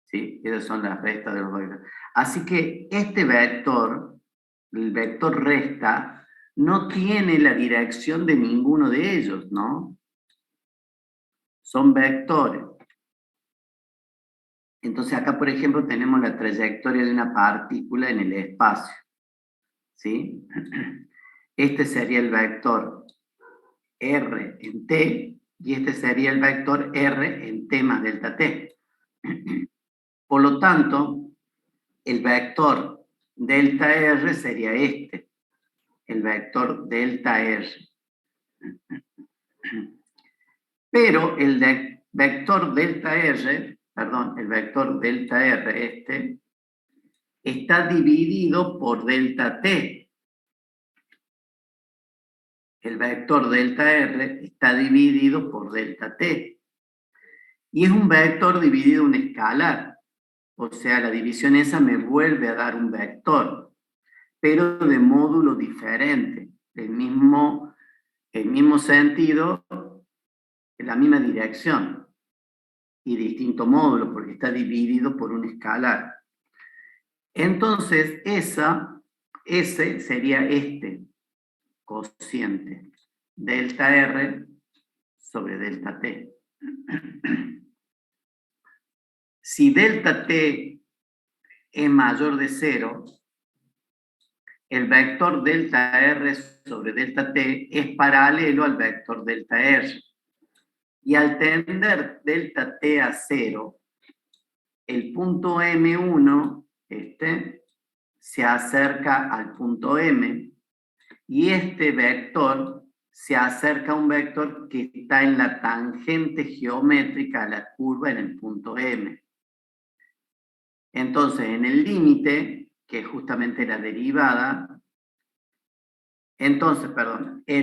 ¿Sí? Esas son las restas de los vectores. Así que este vector, el vector resta, no tiene la dirección de ninguno de ellos, ¿no? Son vectores. Entonces acá, por ejemplo, tenemos la trayectoria de una partícula en el espacio. ¿Sí? Este sería el vector r en t, y este sería el vector r en t más delta t. Por lo tanto, el vector delta r sería este, el vector delta r. Pero el vector delta r, perdón, el vector delta r, está dividido por delta t. El vector delta r está dividido por delta t. Y es un vector dividido en escalar. O sea, la división esa me vuelve a dar un vector, pero de módulo diferente, el mismo sentido, en la misma dirección, y distinto módulo, porque está dividido por un escalar. Entonces, ese sería este cociente, delta R sobre delta T. Si delta T es mayor de 0, el vector delta R sobre delta T es paralelo al vector delta R. Y al tender delta T a 0, el punto M1, se acerca al punto M, y este vector se acerca a un vector que está en la tangente geométrica a la curva en el punto M. Entonces, en el límite, que es justamente la derivada, el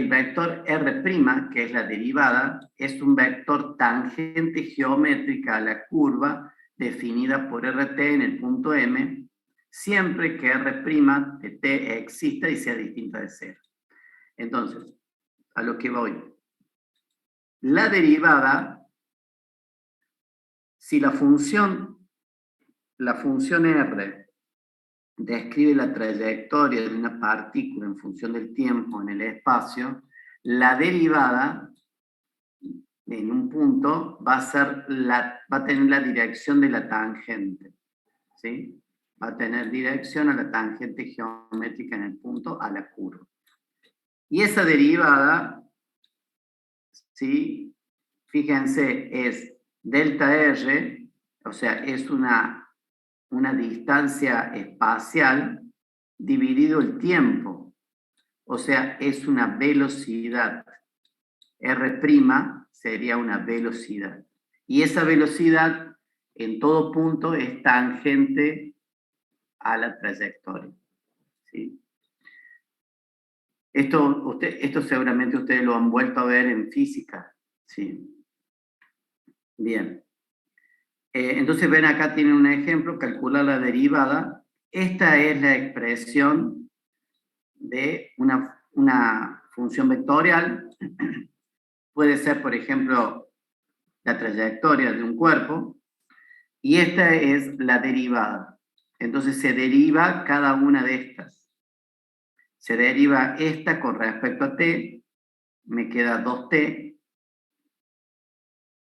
vector R', que es la derivada, es un vector tangente geométrica a la curva definida por RT en el punto M, siempre que R' de T exista y sea distinta de 0. Entonces, a lo que voy. La derivada, si la función R describe la trayectoria de una partícula en función del tiempo en el espacio, la derivada en un punto va a tener la dirección de la tangente, ¿sí? Va a tener dirección a la tangente geométrica en el punto a la curva. Y esa derivada, ¿sí? Fíjense, es delta R, o sea, es una distancia espacial dividido el tiempo, o sea, es una velocidad. R' sería una velocidad. Y esa velocidad en todo punto es tangente a la trayectoria. ¿Sí? Esto seguramente ustedes lo han vuelto a ver en física. ¿Sí? Bien. Entonces ven acá tienen un ejemplo, calcula la derivada. Esta es la expresión de una función vectorial. Puede ser, por ejemplo, la trayectoria de un cuerpo. Y esta es la derivada. Entonces se deriva cada una de estas. Se deriva esta con respecto a t, me queda 2t,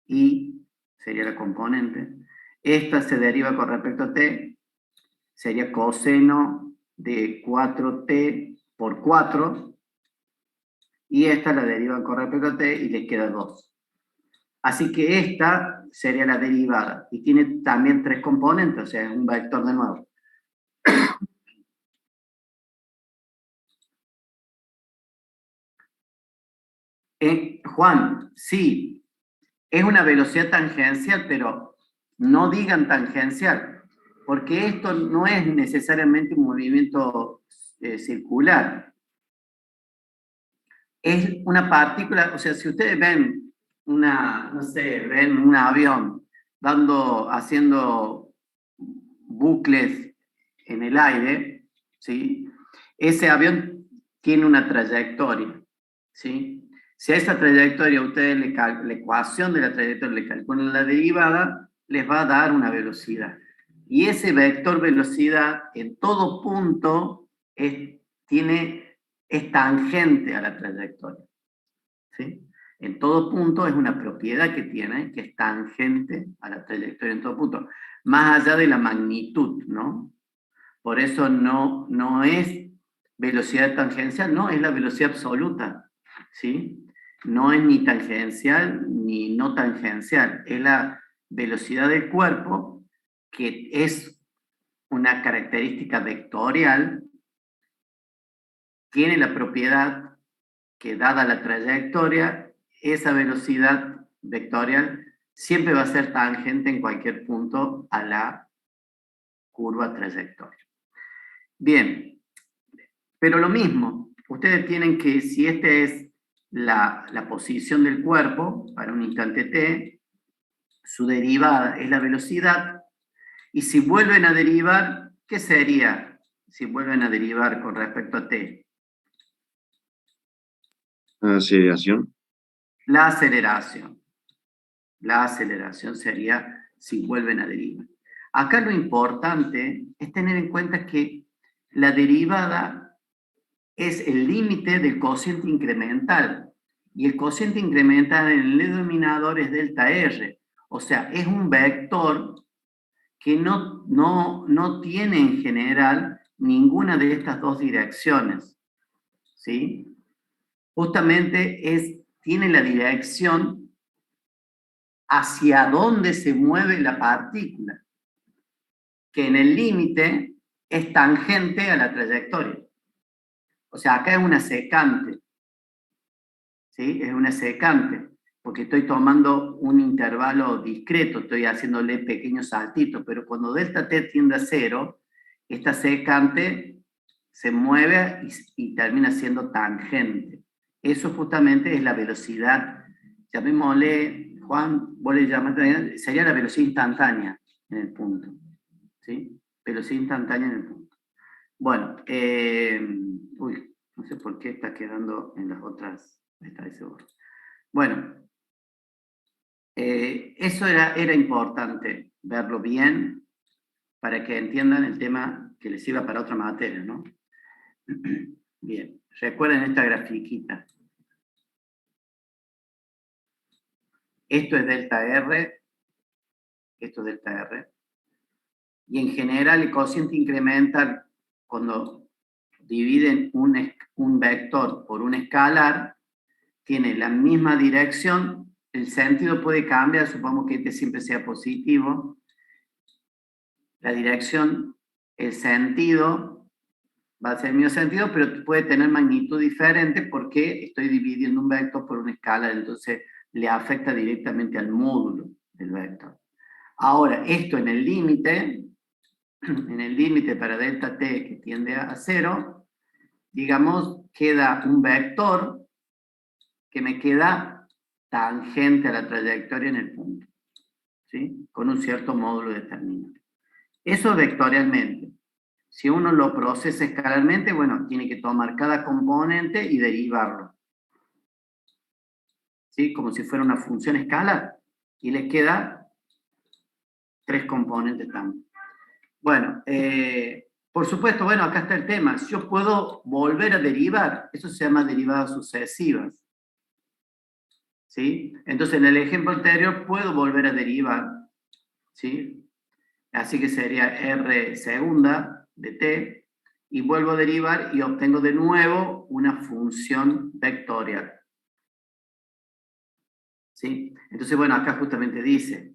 y sería la componente. Esta se deriva con respecto a t, sería coseno de 4t por 4, y esta la deriva con respecto a t y le queda 2. Así que esta sería la derivada, y tiene también 3 componentes, o sea, es un vector de nuevo. Juan, sí, es una velocidad tangencial, pero no digan tangencial, porque esto no es necesariamente un movimiento circular. Es una partícula, o sea, si ustedes ven ven un avión haciendo bucles en el aire, ¿sí? Ese avión tiene una trayectoria, ¿sí? Si a esa trayectoria ustedes la ecuación de la trayectoria le calculan la derivada, les va a dar una velocidad. Y ese vector velocidad en todo punto es tangente a la trayectoria, ¿sí? En todo punto es una propiedad que tiene, que es tangente a la trayectoria en todo punto, más allá de la magnitud, ¿no? Por eso no es velocidad tangencial, no, es la velocidad absoluta, ¿sí? No es ni tangencial ni no tangencial, es la velocidad del cuerpo, que es una característica vectorial, tiene la propiedad que, dada la trayectoria, esa velocidad vectorial siempre va a ser tangente en cualquier punto a la curva trayectoria. Bien, pero lo mismo, ustedes tienen que, si esta es la posición del cuerpo para un instante t, su derivada es la velocidad, y si vuelven a derivar, ¿qué sería si vuelven a derivar con respecto a t? Aceleración. La aceleración. La aceleración sería si vuelven a derivar. Acá lo importante es tener en cuenta que la derivada es el límite del cociente incremental, y el cociente incremental en el denominador es delta R, o sea, es un vector que no tiene en general ninguna de estas dos direcciones, ¿sí? Justamente tiene la dirección hacia dónde se mueve la partícula, que en el límite es tangente a la trayectoria. O sea, acá es una secante, ¿sí? Es una secante, porque estoy tomando un intervalo discreto, estoy haciéndole pequeños saltitos, pero cuando delta t tiende a 0, esta secante se mueve y termina siendo tangente. Eso justamente es la velocidad, llamémosle, Juan, vos le llamaste, sería la velocidad instantánea en el punto, ¿sí? Velocidad instantánea en el punto. Bueno, no sé por qué está quedando en las otras, está ese orden. Bueno, eso era importante, verlo bien, para que entiendan el tema que les sirva para otra materia, ¿no? Bien, recuerden esta grafiquita. Esto es delta R, esto es delta R, y en general el cociente incremental, cuando dividen un vector por un escalar, tiene la misma dirección, el sentido puede cambiar, supongamos que este siempre sea positivo, la dirección, el sentido va a ser el mismo sentido, pero puede tener magnitud diferente porque estoy dividiendo un vector por una escala, entonces le afecta directamente al módulo del vector. Ahora, esto en el límite para delta t que tiende a 0, digamos, queda un vector que me queda tangente a la trayectoria en el punto, ¿sí? Con un cierto módulo determinado. Eso vectorialmente. Si uno lo procesa escalarmente, bueno, tiene que tomar cada componente y derivarlo, ¿sí? Como si fuera una función escalar. Y le queda 3 componentes también. Bueno, por supuesto, bueno, acá está el tema. Si yo puedo volver a derivar, eso se llama derivadas sucesivas, ¿sí? Entonces, en el ejemplo anterior puedo volver a derivar, ¿sí? Así que sería R segunda de t, y vuelvo a derivar y obtengo de nuevo una función vectorial, ¿sí? Entonces, bueno, acá justamente dice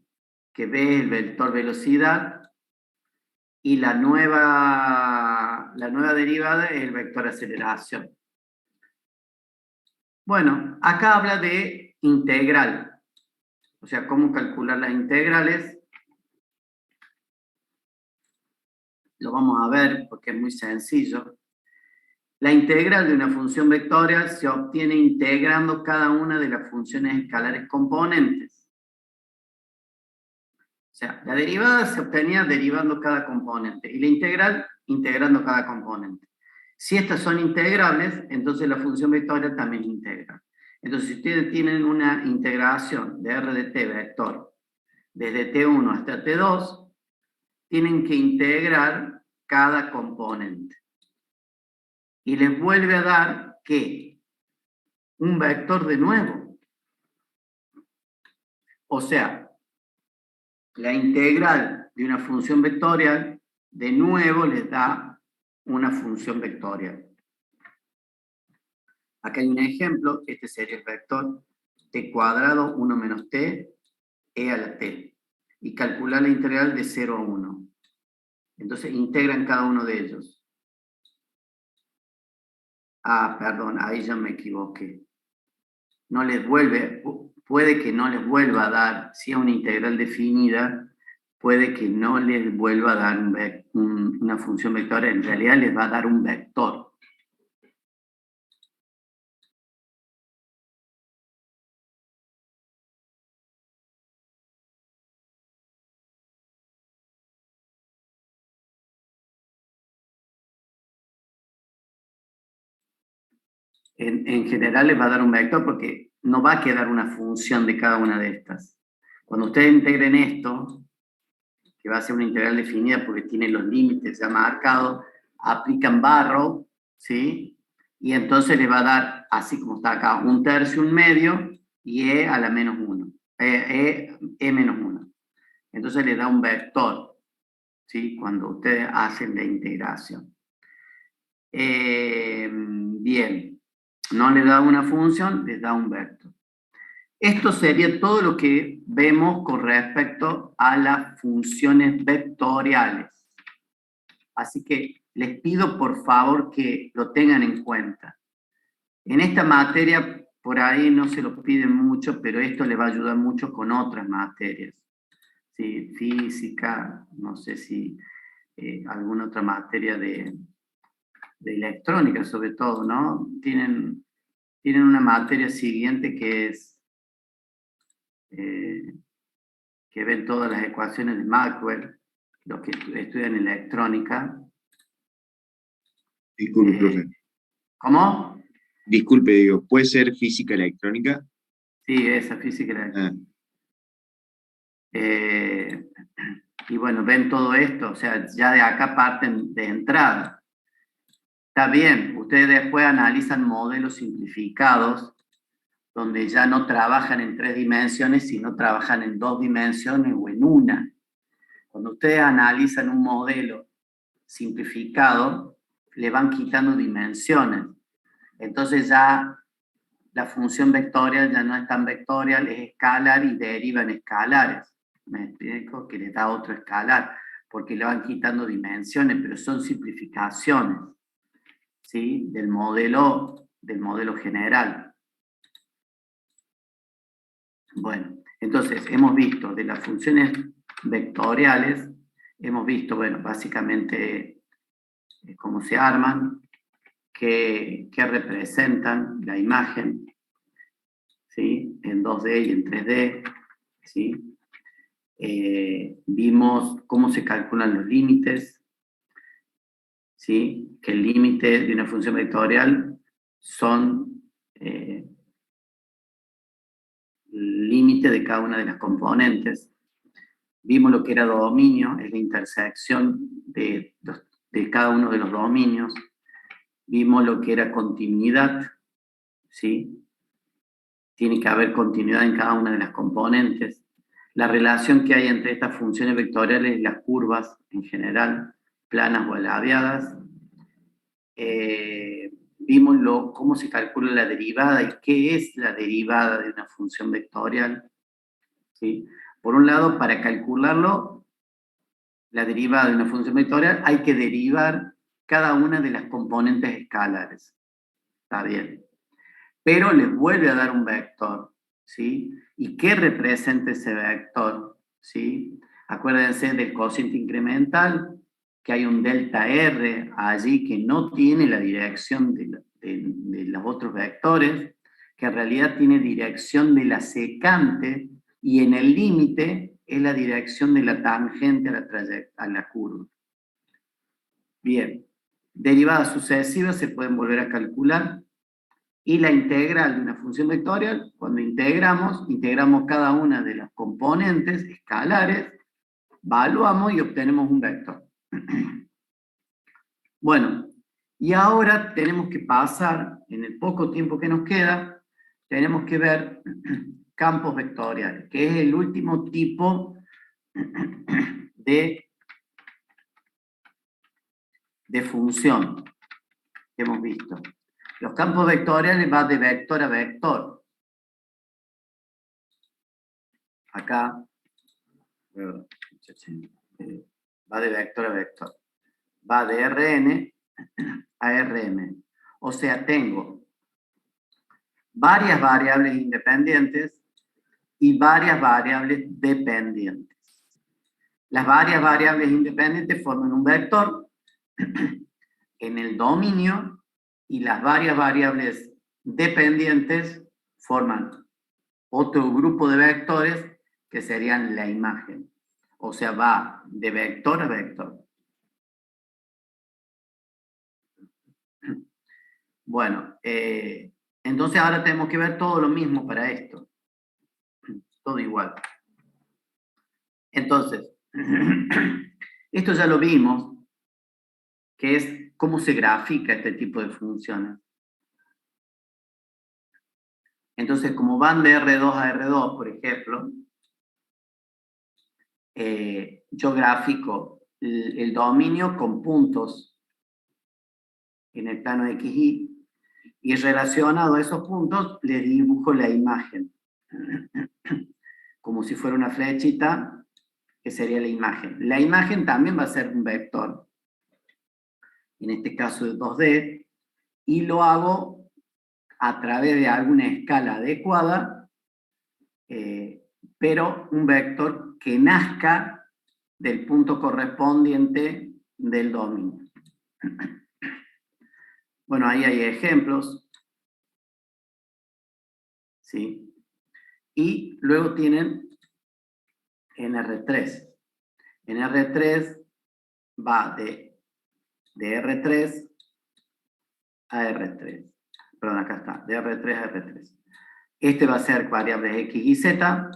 que B es el vector velocidad y la nueva derivada es el vector aceleración. Bueno, acá habla de integral, o sea, cómo calcular las integrales. Lo vamos a ver porque es muy sencillo. La integral de una función vectorial se obtiene integrando cada una de las funciones escalares componentes. O sea, la derivada se obtenía derivando cada componente y la integral integrando cada componente. Si estas son integrables, entonces la función vectorial también es integral. Entonces, si ustedes tienen una integración de r de t vector desde t1 hasta t2, tienen que integrar cada componente. Y les vuelve a dar, ¿qué? Un vector de nuevo. O sea, la integral de una función vectorial, de nuevo les da una función vectorial. Acá hay un ejemplo, este sería el vector t cuadrado 1 menos t, e a la t. Y calcular la integral de 0 a 1. Entonces integran cada uno de ellos. Ah, perdón, ahí ya me equivoqué. No les vuelve, puede que no les vuelva a dar, si es una integral definida, puede que no les vuelva a dar una función vectorial, en realidad les va a dar un vector. En general les va a dar un vector porque no va a quedar una función de cada una de estas. Cuando ustedes integren esto, que va a ser una integral definida porque tiene los límites ya marcados, aplican barro, ¿sí? Y entonces les va a dar, así como está acá, 1/3, 1/2, y e a la menos 1. E menos 1. Entonces les da un vector, ¿sí? Cuando ustedes hacen la integración. Bien. No les da una función, les da un vector. Esto sería todo lo que vemos con respecto a las funciones vectoriales. Así que les pido por favor que lo tengan en cuenta. En esta materia, por ahí no se lo piden mucho, pero esto les va a ayudar mucho con otras materias. ¿Sí? Física, no sé si alguna otra materia de electrónica sobre todo, ¿no? Tienen una materia siguiente que es que ven todas las ecuaciones de Maxwell, los que estudian electrónica. Disculpe, profe. ¿Cómo? Disculpe, digo, ¿puede ser física electrónica? Sí, esa física electrónica. Y bueno, ven todo esto, o sea, ya de acá parten de entrada. Está bien, ustedes después analizan modelos simplificados, donde ya no trabajan en 3 dimensiones, sino trabajan en 2 dimensiones o en una. Cuando ustedes analizan un modelo simplificado, le van quitando dimensiones. Entonces ya la función vectorial ya no es tan vectorial, es escalar y deriva en escalares. Me explico que le da otro escalar, porque le van quitando dimensiones, pero son simplificaciones, ¿sí? del modelo general. Bueno, entonces hemos visto de las funciones vectoriales, hemos visto, bueno, básicamente cómo se arman, que representan la imagen, ¿sí? En 2D y en 3D, ¿sí? Vimos cómo se calculan los límites, ¿sí? Que el límite de una función vectorial son el límite de cada una de las componentes. Vimos lo que era dominio, es la intersección de cada uno de los dominios. Vimos lo que era continuidad, ¿sí? Tiene que haber continuidad en cada una de las componentes. La relación que hay entre estas funciones vectoriales y las curvas en general, planas o alabeadas. Vimos cómo se calcula la derivada y qué es la derivada de una función vectorial, ¿sí? Por un lado, para calcularlo, la derivada de una función vectorial, hay que derivar cada una de las componentes escalares. Está bien. Pero les vuelve a dar un vector, ¿sí? ¿Y qué representa ese vector? ¿Sí? Acuérdense del cociente incremental, que hay un delta R allí que no tiene la dirección de los otros vectores, que en realidad tiene dirección de la secante, y en el límite es la dirección de la tangente a la curva. Bien, derivadas sucesivas se pueden volver a calcular, y la integral de una función vectorial, cuando integramos cada una de las componentes escalares, evaluamos y obtenemos un vector. Bueno, y ahora tenemos que pasar, en el poco tiempo que nos queda, tenemos que ver campos vectoriales, que es el último tipo de función que hemos visto. Los campos vectoriales van de vector a vector. Acá va de vector a vector. Va de Rn a Rm. O sea, tengo varias variables independientes y varias variables dependientes. Las varias variables independientes forman un vector en el dominio, y las varias variables dependientes forman otro grupo de vectores que serían la imagen. O sea, va de vector a vector. Bueno, entonces ahora tenemos que ver todo lo mismo para esto. Todo igual. Entonces, esto ya lo vimos, que es cómo se grafica este tipo de funciones. Entonces, como van de R2 a R2, por ejemplo, yo grafico el dominio con puntos en el plano de XY, y relacionado a esos puntos le dibujo la imagen, como si fuera una flechita, que sería la imagen. La imagen también va a ser un vector, en este caso de 2D, y lo hago a través de alguna escala adecuada, pero un vector que nazca del punto correspondiente del dominio. Bueno, ahí hay ejemplos, ¿sí? Y luego tienen en R3. En R3 va de R3 a R3. Perdón, acá está, de R3 a R3. Este va a ser variables X y Z,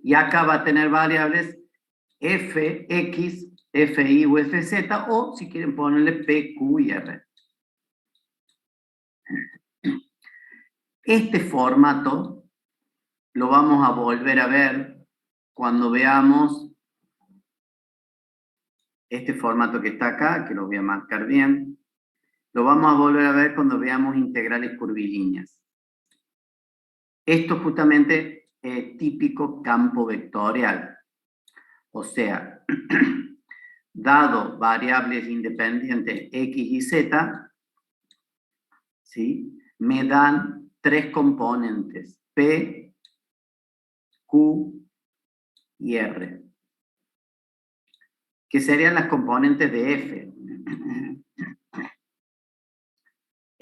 y acá va a tener variables Fx, Fi o Fz, o si quieren ponerle P, Q y R. Este formato lo vamos a volver a ver cuando veamos este formato que está acá, que lo voy a marcar bien. Lo vamos a volver a ver cuando veamos integrales curvilíneas. Esto justamente es típico campo vectorial. O sea, dado variables independientes X y Z, ¿sí? Me dan tres componentes, P, Q y R, que serían las componentes de F.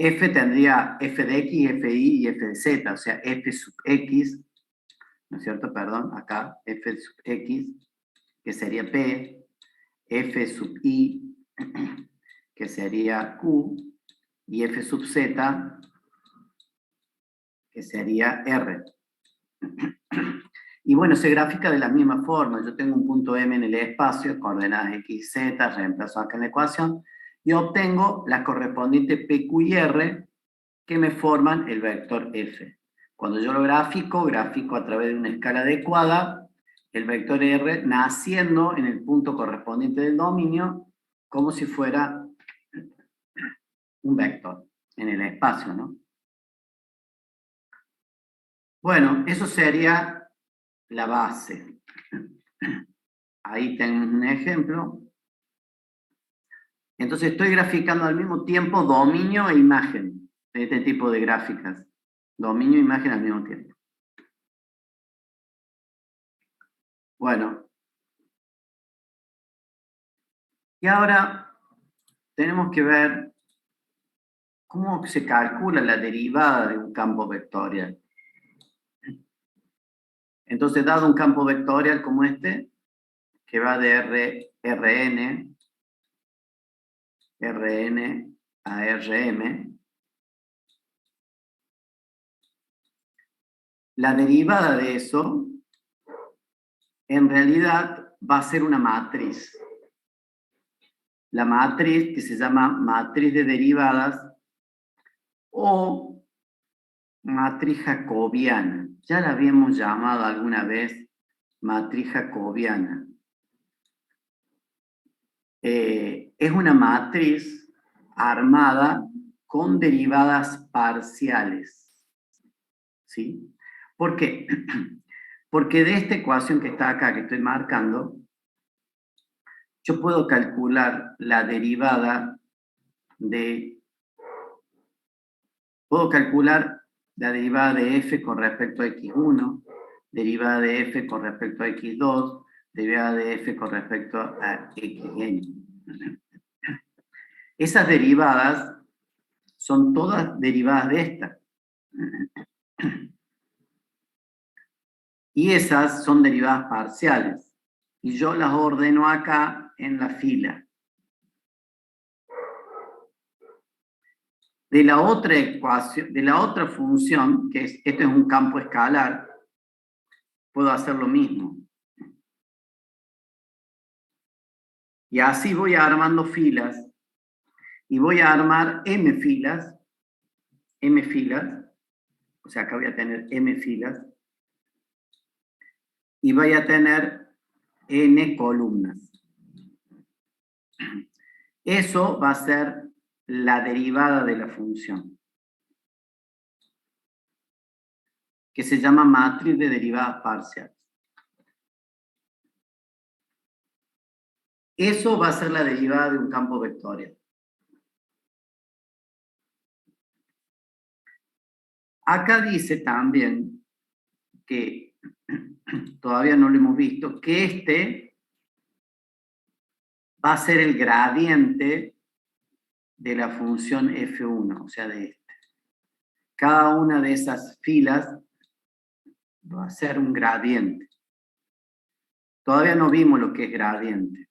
F tendría f de x, f de y y f de z, o sea, f sub x, ¿no es cierto? Perdón, acá, f sub x, que sería p, f sub y, que sería q, y f sub z, que sería r. Y bueno, se grafica de la misma forma. Yo tengo un punto M en el espacio, coordenadas x, z, reemplazo acá en la ecuación, y obtengo las correspondientes P, Q y R que me forman el vector F. Cuando yo lo grafico a través de una escala adecuada, el vector R naciendo en el punto correspondiente del dominio, como si fuera un vector en el espacio, ¿no? Bueno, eso sería la base. Ahí tenemos un ejemplo. Entonces estoy graficando al mismo tiempo dominio e imagen de este tipo de gráficas. Dominio e imagen al mismo tiempo. Bueno. Y ahora tenemos que ver cómo se calcula la derivada de un campo vectorial. Entonces, dado un campo vectorial como este, que va de Rn a Rm, la derivada de eso, en realidad, va a ser una matriz. La matriz que se llama matriz de derivadas o matriz jacobiana. Ya la habíamos llamado alguna vez matriz jacobiana. Es una matriz armada con derivadas parciales. ¿Sí? ¿Por qué? Porque de esta ecuación que está acá, que estoy marcando, yo puedo calcular la derivada de... Puedo calcular la derivada de f con respecto a x1, derivada de f con respecto a x2, derivada de f con respecto a xn. Esas derivadas son todas derivadas de esta. Y esas son derivadas parciales. Y yo las ordeno acá en la fila. De la otra ecuación, de la otra función, que es, esto es un campo escalar, puedo hacer lo mismo. Y así voy armando filas. Y voy a armar m filas, o sea, acá voy a tener m filas, y voy a tener n columnas. Eso va a ser la derivada de la función, que se llama matriz de derivadas parciales. Eso va a ser la derivada de un campo vectorial. Acá dice también que, todavía no lo hemos visto, que este va a ser el gradiente de la función f1, o sea, de este. Cada una de esas filas va a ser un gradiente. Todavía no vimos lo que es gradiente.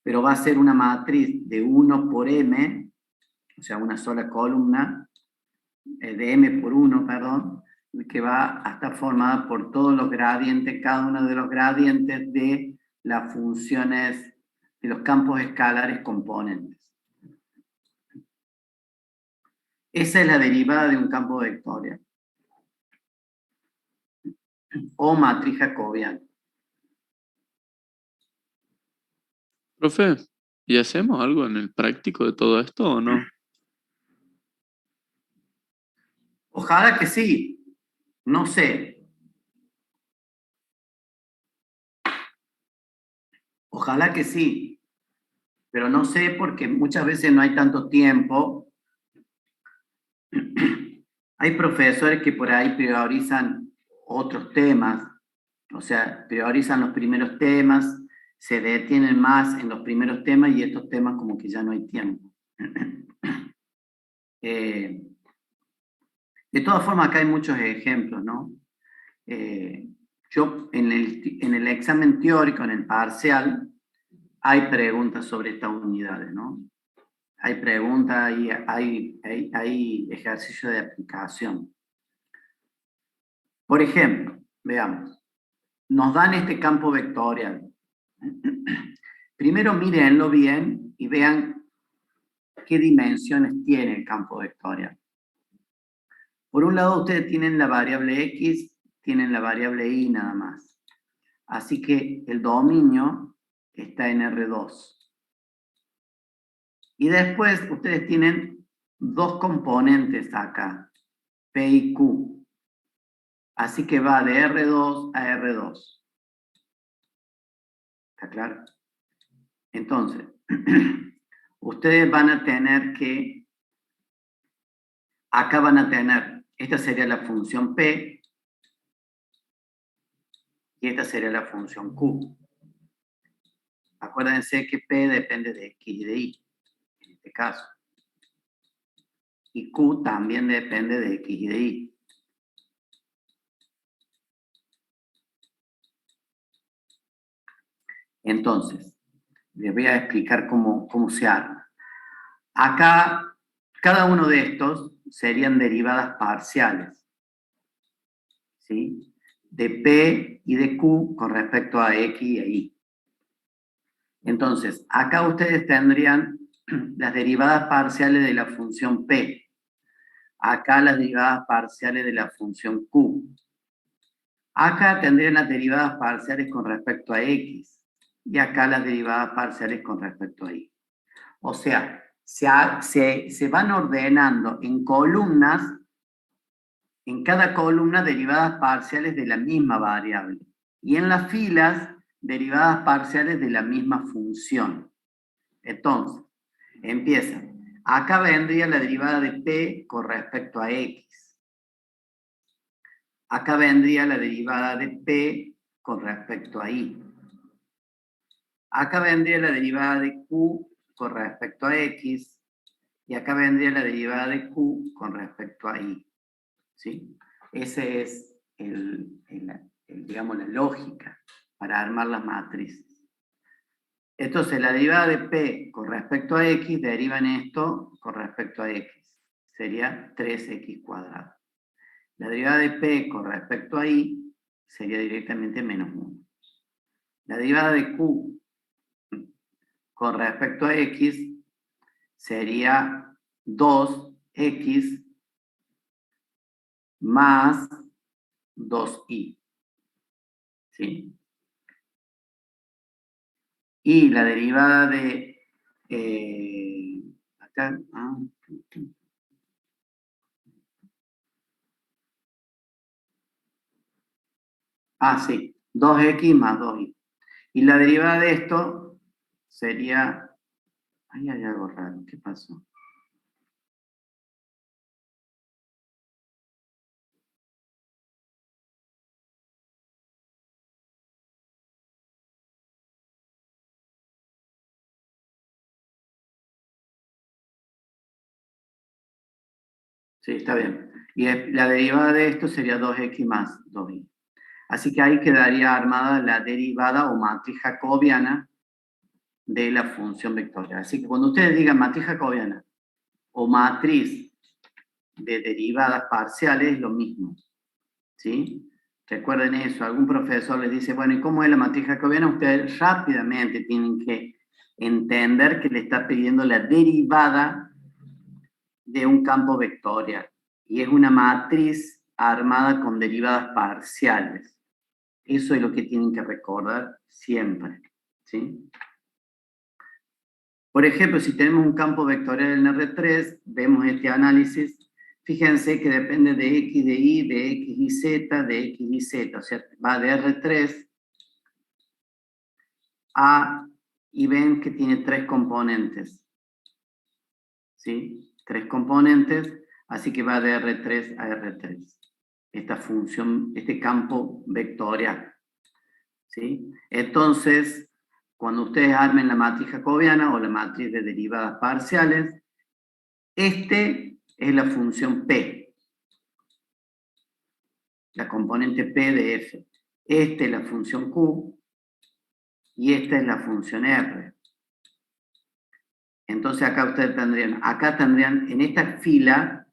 Pero va a ser una matriz de 1 por m, o sea, una sola columna, de m por 1, perdón, que va a estar formada por todos los gradientes, cada uno de los gradientes de las funciones, de los campos escalares componentes. Esa es la derivada de un campo vectorial. O matriz jacobiana. Profe, ¿y hacemos algo en el práctico de todo esto o no? Ojalá que sí. No sé. Ojalá que sí. Pero no sé porque muchas veces no hay tanto tiempo. Hay profesores que por ahí priorizan otros temas. O sea, priorizan los primeros temas, se detienen más en los primeros temas y estos temas como que ya no hay tiempo. De todas formas, acá hay muchos ejemplos, ¿no? Yo en el examen teórico, en el parcial, hay preguntas sobre estas unidades, ¿no? Hay preguntas y hay ejercicio de aplicación. Por ejemplo, veamos, nos dan este campo vectorial. Primero mírenlo bien y vean qué dimensiones tiene el campo vectorial. Por un lado, ustedes tienen la variable X, tienen la variable Y nada más. Así que el dominio está en R2. Y después ustedes tienen dos componentes acá, P y Q. Así que va de R2 a R2. ¿Está claro? Entonces, ustedes van a tener que, acá van a tener, esta sería la función P y esta sería la función Q. Acuérdense que P depende de X y de Y, en este caso. Y Q también depende de X y de Y. Entonces, les voy a explicar cómo se arma. Acá, cada uno de estos serían derivadas parciales, ¿sí? De P y de Q con respecto a X y a Y. Entonces, acá ustedes tendrían las derivadas parciales de la función P. Acá las derivadas parciales de la función Q. Acá tendrían las derivadas parciales con respecto a X. Y acá las derivadas parciales con respecto a Y. O sea, se van ordenando en columnas, en cada columna derivadas parciales de la misma variable. Y en las filas, derivadas parciales de la misma función. Entonces, empieza. Acá vendría la derivada de P con respecto a X. Acá vendría la derivada de P con respecto a Y. Acá vendría la derivada de Q con respecto a X. Y acá vendría la derivada de Q con respecto a Y. ¿Sí? Ese es digamos, la lógica para armar las matrices. Entonces, la derivada de P con respecto a X deriva en esto con respecto a X. Sería 3X cuadrado. La derivada de P con respecto a Y sería directamente menos 1. La derivada de Q con respecto a X sería 2X más 2Y. ¿Sí? Y la derivada de... acá... sí, 2X más 2Y. Y la derivada de esto sería... Ahí hay algo raro, ¿qué pasó? Sí, está bien. Y la derivada de esto sería 2X más 2Y. Así que ahí quedaría armada la derivada o matriz jacobiana de la función vectorial. Así que cuando ustedes digan matriz jacobiana o matriz de derivadas parciales, es lo mismo. ¿Sí? Recuerden eso. Algún profesor les dice, bueno, ¿y cómo es la matriz jacobiana? Ustedes rápidamente tienen que entender que le está pidiendo la derivada de un campo vectorial. Y es una matriz armada con derivadas parciales. Eso es lo que tienen que recordar siempre. ¿Sí? Por ejemplo, si tenemos un campo vectorial en R3, vemos este análisis. Fíjense que depende de X, de Y, de X y Z, de X y Z. O sea, va de R3 a, y ven que tiene 3 componentes. ¿Sí? 3 componentes, así que va de R3 a R3. Esta función, este campo vectorial. ¿Sí? Entonces, cuando ustedes armen la matriz jacobiana o la matriz de derivadas parciales, Este es la función P, la componente P de F. Esta es la función Q y esta es la función R. Entonces acá ustedes tendrían, en esta fila,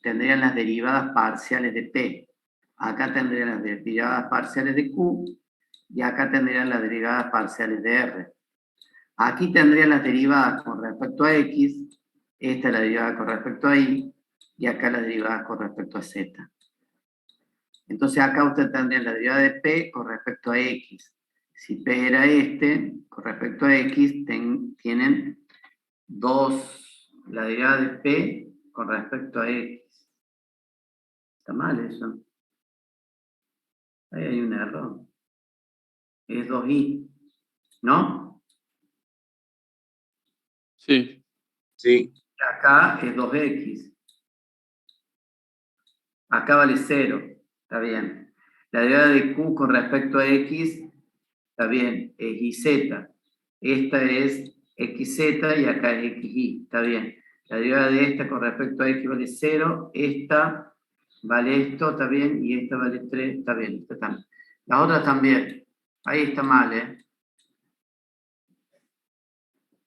tendrían las derivadas parciales de P. Acá tendrían las derivadas parciales de Q y acá tendrían las derivadas parciales de R. Aquí tendrían las derivadas con respecto a X, esta es la derivada con respecto a Y, y acá las derivadas con respecto a Z. Entonces acá ustedes tendrían la derivada de P con respecto a X. Si P era con respecto a X, tienen la derivada de P con respecto a X. Está mal eso. Ahí hay un error. Es 2y, ¿no? Sí. Sí. Acá es 2x. Acá vale 0. Está bien. La derivada de q con respecto a x, está bien, es yz. Esta es xz y acá es xy. Está bien. La derivada de esta con respecto a x vale 0. Esta vale esto, está bien. Y esta vale 3, está bien. Esta también. Las otras también. Ahí está mal, ¿eh?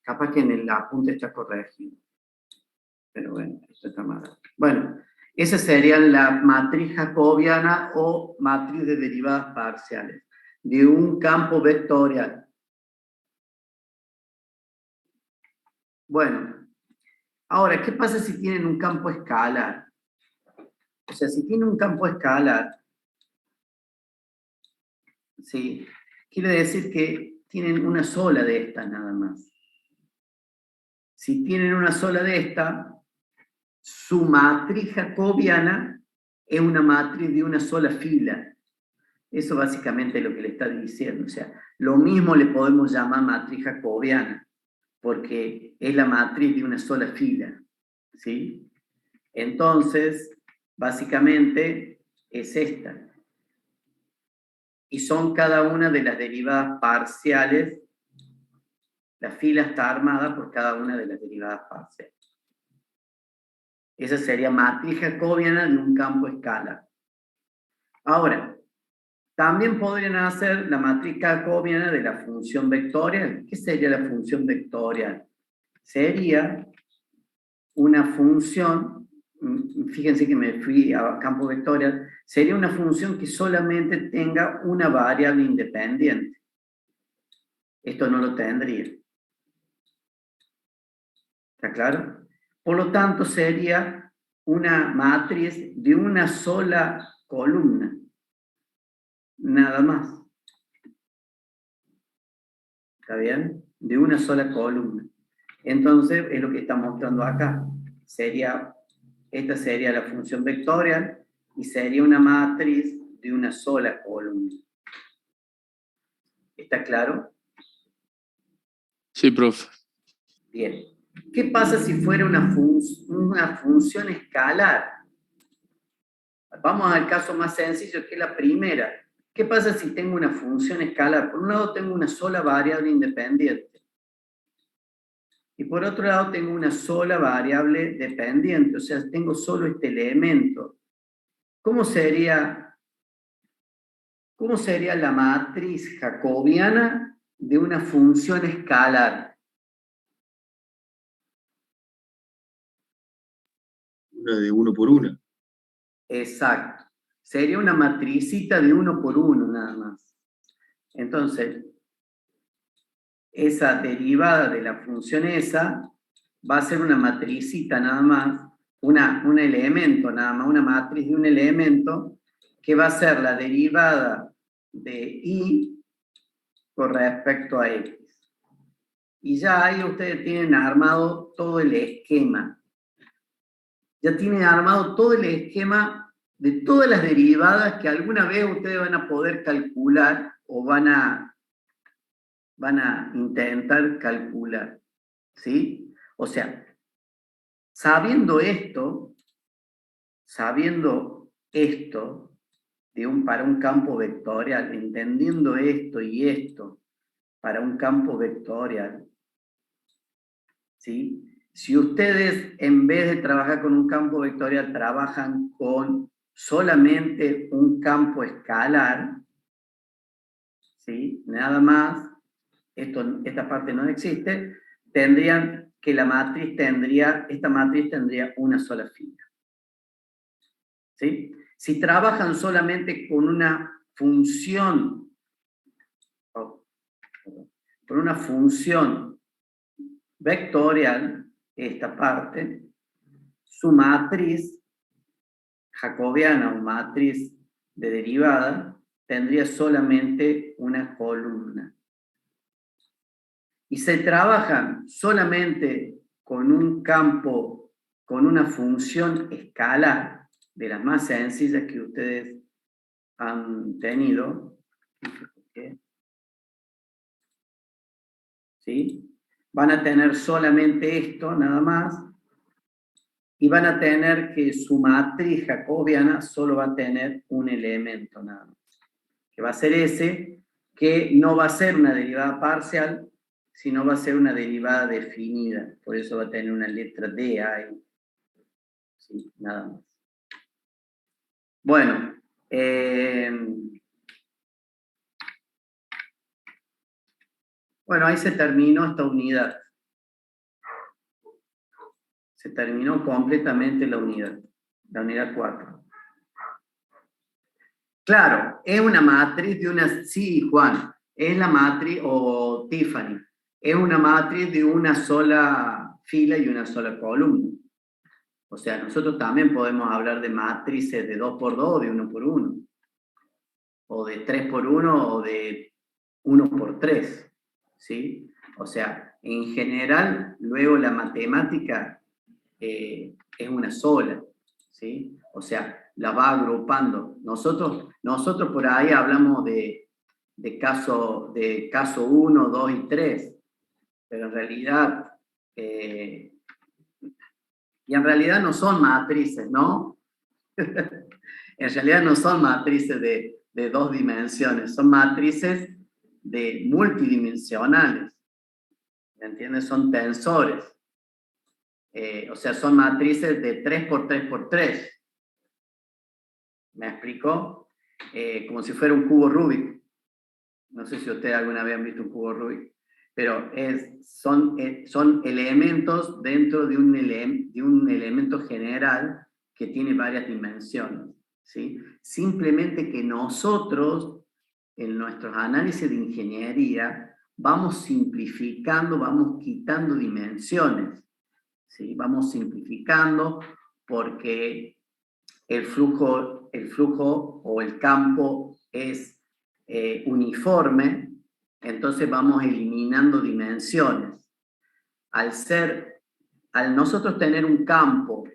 Capaz que en el apunte está corregido. Pero bueno, esto está mal. Bueno, esa sería la matriz jacobiana o matriz de derivadas parciales de un campo vectorial. Bueno, ahora, ¿qué pasa si tienen un campo escalar? O sea, si tienen un campo escalar, ¿sí? Quiere decir que tienen una sola de estas nada más. Si tienen una sola de estas, su matriz jacobiana es una matriz de una sola fila. Eso básicamente es lo que le está diciendo. O sea, lo mismo le podemos llamar matriz jacobiana, porque es la matriz de una sola fila. ¿Sí? Entonces, básicamente es esta. Y son cada una de las derivadas parciales. La fila está armada por cada una de las derivadas parciales. Esa sería matriz jacobiana de un campo escalar. Ahora, también podrían hacer la matriz jacobiana de la función vectorial. ¿Qué sería la función vectorial? Sería una función, fíjense que me fui a campo vectorial, sería una función que solamente tenga una variable independiente. Esto no lo tendría. ¿Está claro? Por lo tanto, sería una matriz de una sola columna. Nada más. ¿Está bien? De una sola columna. Entonces, es lo que está mostrando acá. Esta sería la función vectorial y sería una matriz de una sola columna. ¿Está claro? Sí, profe. Bien. ¿Qué pasa si fuera una función escalar? Vamos al caso más sencillo, que es la primera. ¿Qué pasa si tengo una función escalar? Por un lado tengo una sola variable independiente. Y por otro lado tengo una sola variable dependiente, o sea, tengo solo este elemento. ¿Cómo sería la matriz jacobiana de una función escalar? Una de uno por una. Exacto. Sería una matricita de 1 por 1 nada más. Entonces, esa derivada de la función esa va a ser una matricita nada más, un elemento nada más, una matriz de un elemento que va a ser la derivada de y con respecto a x. Y ya ahí ustedes tienen armado todo el esquema. Ya tienen armado todo el esquema de todas las derivadas que alguna vez ustedes van a poder calcular o van a intentar calcular. ¿Sí? O sea, sabiendo esto para un campo vectorial, entendiendo esto y esto para un campo vectorial, ¿sí? Si ustedes, en vez de trabajar con un campo vectorial, trabajan con solamente un campo escalar, ¿sí? Nada más, esta parte no existe, tendrían que esta matriz tendría una sola fila. ¿Sí? Si trabajan solamente con una función, vectorial, esta parte, su matriz jacobiana o matriz de derivada tendría solamente una columna. Y se trabajan solamente con un campo, con una función escalar, de las más sencillas que ustedes han tenido. ¿Sí? Van a tener solamente esto, nada más, y van a tener que su matriz jacobiana solo va a tener un elemento, nada más, que va a ser ese, que no va a ser una derivada parcial, sino va a ser una derivada definida, por eso va a tener una letra D ahí. ¿Sí? Nada más. Bueno, ahí se terminó esta unidad. Se terminó completamente la unidad 4. Claro, es una matriz de una... Sí, Juan, es la matriz, o Tiffany, es una matriz de una sola fila y una sola columna. O sea, nosotros también podemos hablar de matrices de 2x2 o de 1x1. O de 3x1 o de 1x3. ¿Sí? O sea, en general, luego la matemática es una sola. ¿Sí? O sea, la va agrupando. Nosotros por ahí hablamos de caso 1, 2 y 3, pero en realidad, y en realidad no son matrices, ¿no? En realidad no son matrices de 2 dimensiones, son matrices de multidimensionales, ¿me entiendes? Son tensores, o sea, son matrices de 3x3x3. ¿Me explico? Como si fuera un cubo Rubik. No sé si ustedes alguna vez han visto un cubo Rubik, pero son elementos dentro de un elemento general que tiene varias dimensiones. ¿Sí? Simplemente que nosotros, en nuestros análisis de ingeniería, vamos simplificando, vamos quitando dimensiones. ¿Sí? Vamos simplificando porque el flujo o el campo es uniforme, entonces vamos eliminando dimensiones. Al nosotros tener un campo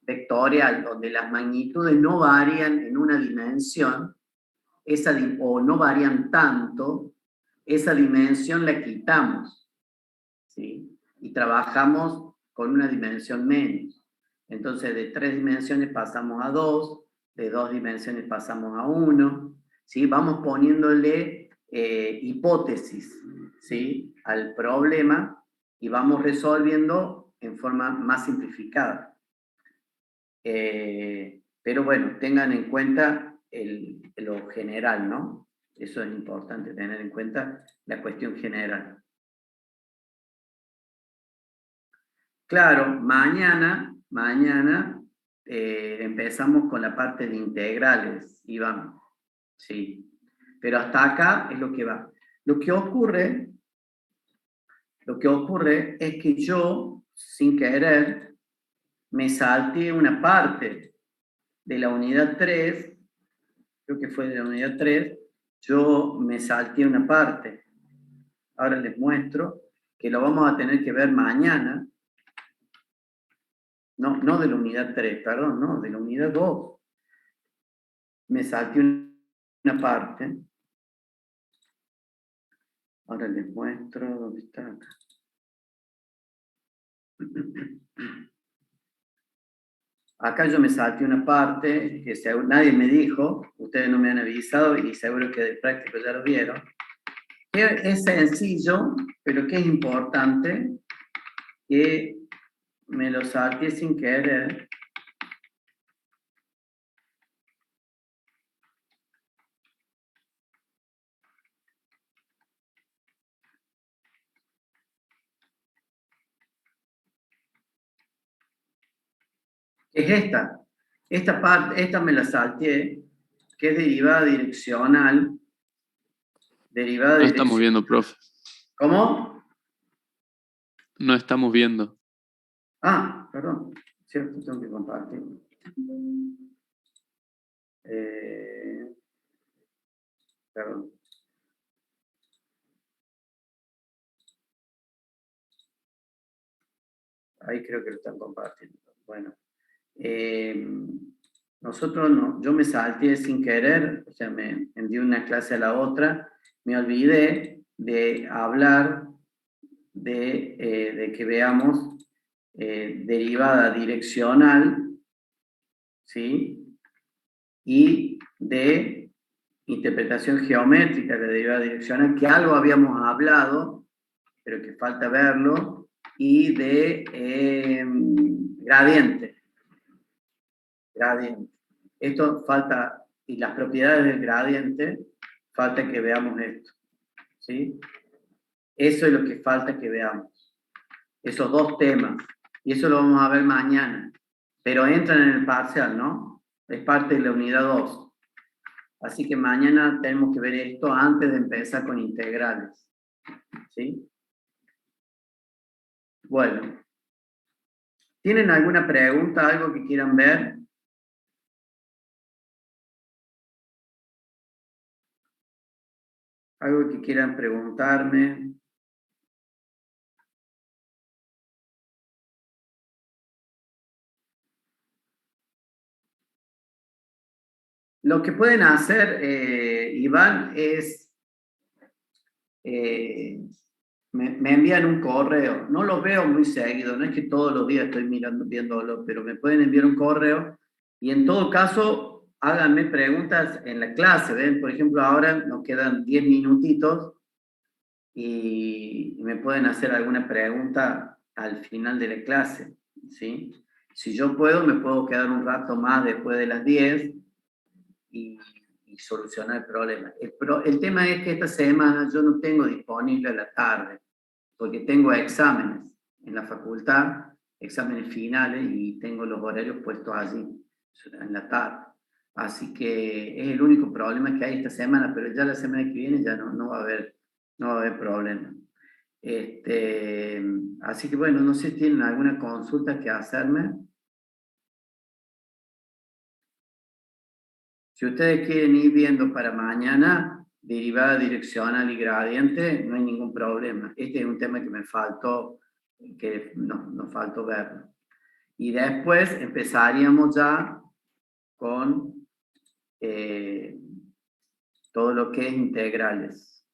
vectorial donde las magnitudes no varían en una dimensión, o no varían tanto, esa dimensión la quitamos, ¿sí? Y trabajamos con una dimensión menos. Entonces, de 3 dimensiones pasamos a 2, de 2 dimensiones pasamos a 1, ¿sí? Vamos poniéndole hipótesis, ¿sí? Al problema y vamos resolviendo en forma más simplificada. Pero bueno, tengan en cuenta lo general, ¿no? Eso es importante, tener en cuenta la cuestión general. Claro, mañana empezamos con la parte de integrales, Iván. Sí, pero hasta acá es lo que va. Lo que ocurre es que yo, sin querer, me salté una parte de la unidad 3, creo que fue de la unidad 3, yo me salté una parte. Ahora les muestro que lo vamos a tener que ver mañana. No de la unidad 3, perdón, no, de la unidad 2. Me salté una parte. Ahora les muestro dónde está acá. Acá yo me salté una parte que nadie me dijo, ustedes no me han avisado y seguro que de práctico ya lo vieron. Es sencillo, pero que es importante que me lo salté sin querer. Es esta. Esta parte, esta me la salté, que es derivada direccional. Derivada No estamos direccional. viendo, profe. ¿Cómo? No estamos viendo. Ah, perdón. Cierto, tengo que compartir. Perdón. Ahí creo que lo están compartiendo. Bueno. Nosotros no, yo me salté sin querer, o sea, me di una clase a la otra, me olvidé de hablar de que veamos derivada direccional, ¿sí? Y de interpretación geométrica de derivada direccional, que algo habíamos hablado, pero que falta verlo, y de gradiente. Gradiente. Esto falta, y las propiedades del gradiente, falta que veamos esto, ¿sí? Eso es lo que falta que veamos. Esos dos temas. Y eso lo vamos a ver mañana. Pero entran en el parcial, ¿no? Es parte de la unidad 2. Así que mañana tenemos que ver esto antes de empezar con integrales. ¿Sí? Bueno. ¿Tienen alguna pregunta, algo que quieran ver? Algo que quieran preguntarme. Lo que pueden hacer, Iván, es me envían un correo. No lo veo muy seguido, no es que todos los días estoy viéndolo, pero me pueden enviar un correo y en todo caso háganme preguntas en la clase. ¿Ven? Por ejemplo, ahora nos quedan 10 minutitos y me pueden hacer alguna pregunta al final de la clase, ¿sí? Si yo puedo, me puedo quedar un rato más después de las 10 y solucionar el problema. El tema es que esta semana yo no tengo disponible a la tarde, porque tengo exámenes en la facultad, exámenes finales, y tengo los horarios puestos allí, en la tarde. Así que es el único problema que hay esta semana, pero ya la semana que viene ya no va a haber problema. Así que bueno, no sé si tienen alguna consulta que hacerme. Si ustedes quieren ir viendo para mañana derivada direccional y gradiente, no hay ningún problema. Este es un tema que me faltó, que nos faltó verlo. Y después empezaríamos ya con todo lo que es integrales,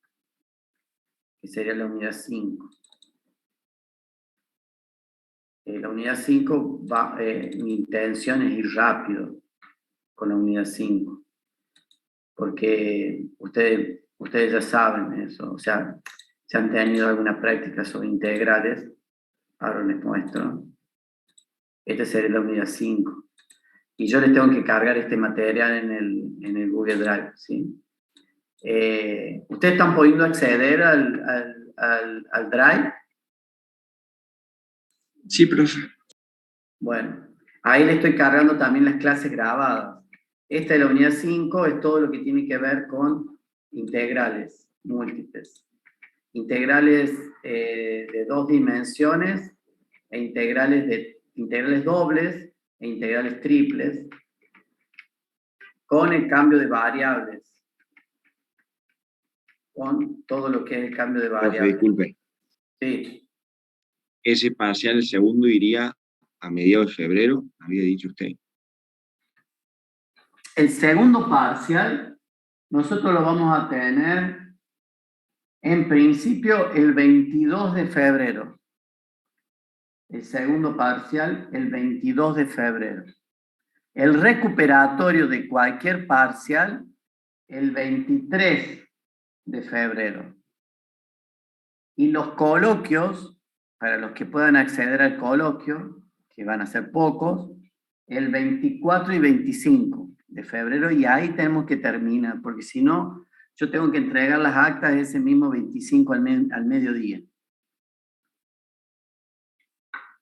que sería la unidad 5. La unidad 5, mi intención es ir rápido con la unidad 5, porque ustedes ya saben eso, o sea, si han tenido alguna práctica sobre integrales, ahora les muestro. Esta sería la unidad 5. Y yo les tengo que cargar este material en el Google Drive, ¿sí? ¿Ustedes están pudiendo acceder al Drive? Sí, profe. Bueno, ahí le estoy cargando también las clases grabadas. Esta es la unidad 5, es todo lo que tiene que ver con integrales múltiples. Integrales de 2 dimensiones, e integrales dobles e integrales triples, con el cambio de variables. Con todo lo que es el cambio de Profe, variables. disculpe. Sí. Ese parcial, el segundo, iría a mediados de febrero, había dicho usted. El segundo parcial, nosotros lo vamos a tener en principio el 22 de febrero. El segundo parcial, el 22 de febrero. El recuperatorio de cualquier parcial, el 23 de febrero. Y los coloquios, para los que puedan acceder al coloquio, que van a ser pocos, el 24 y 25 de febrero, y ahí tenemos que terminar, porque si no, yo tengo que entregar las actas ese mismo 25 al mediodía.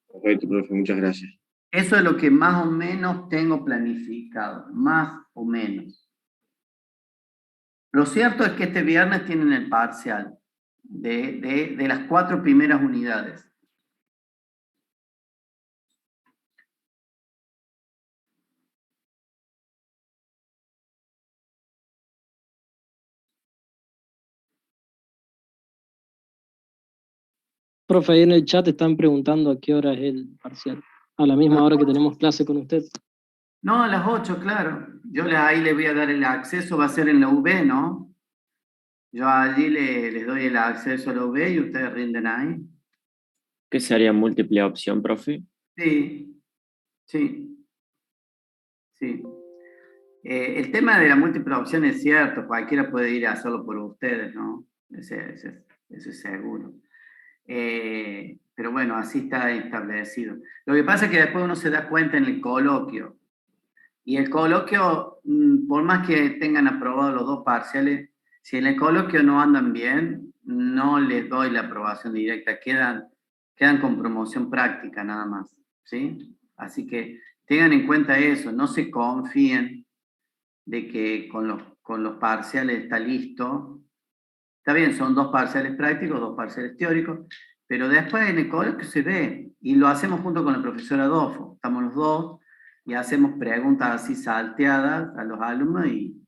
Perfecto, profe, muchas gracias. Eso es lo que más o menos tengo planificado, más o menos. Lo cierto es que este viernes tienen el parcial de las 4 primeras unidades. Profe, ahí en el chat están preguntando a qué hora es el parcial. A la misma hora que tenemos clase con usted. No, a las 8, claro. Yo ahí les voy a dar el acceso, va a ser en la UB, ¿no? Yo allí les doy el acceso a la UB y ustedes rinden ahí. ¿Qué sería múltiple opción, profe? Sí, sí, sí. El tema de la múltiple opción es cierto, cualquiera puede ir a hacerlo por ustedes, ¿no? Eso es seguro. Pero bueno, así está establecido. Lo que pasa es que después uno se da cuenta en el coloquio. Y el coloquio, por más que tengan aprobado los 2 parciales, si en el coloquio no andan bien, no les doy la aprobación directa, quedan con promoción práctica nada más, ¿sí? Así que tengan en cuenta eso, no se confíen de que con los parciales está listo. Está bien, son 2 parciales prácticos, 2 parciales teóricos, pero después en el coloquio se ve, y lo hacemos junto con el profesor Adolfo, estamos los dos, y hacemos preguntas así salteadas a los alumnos, y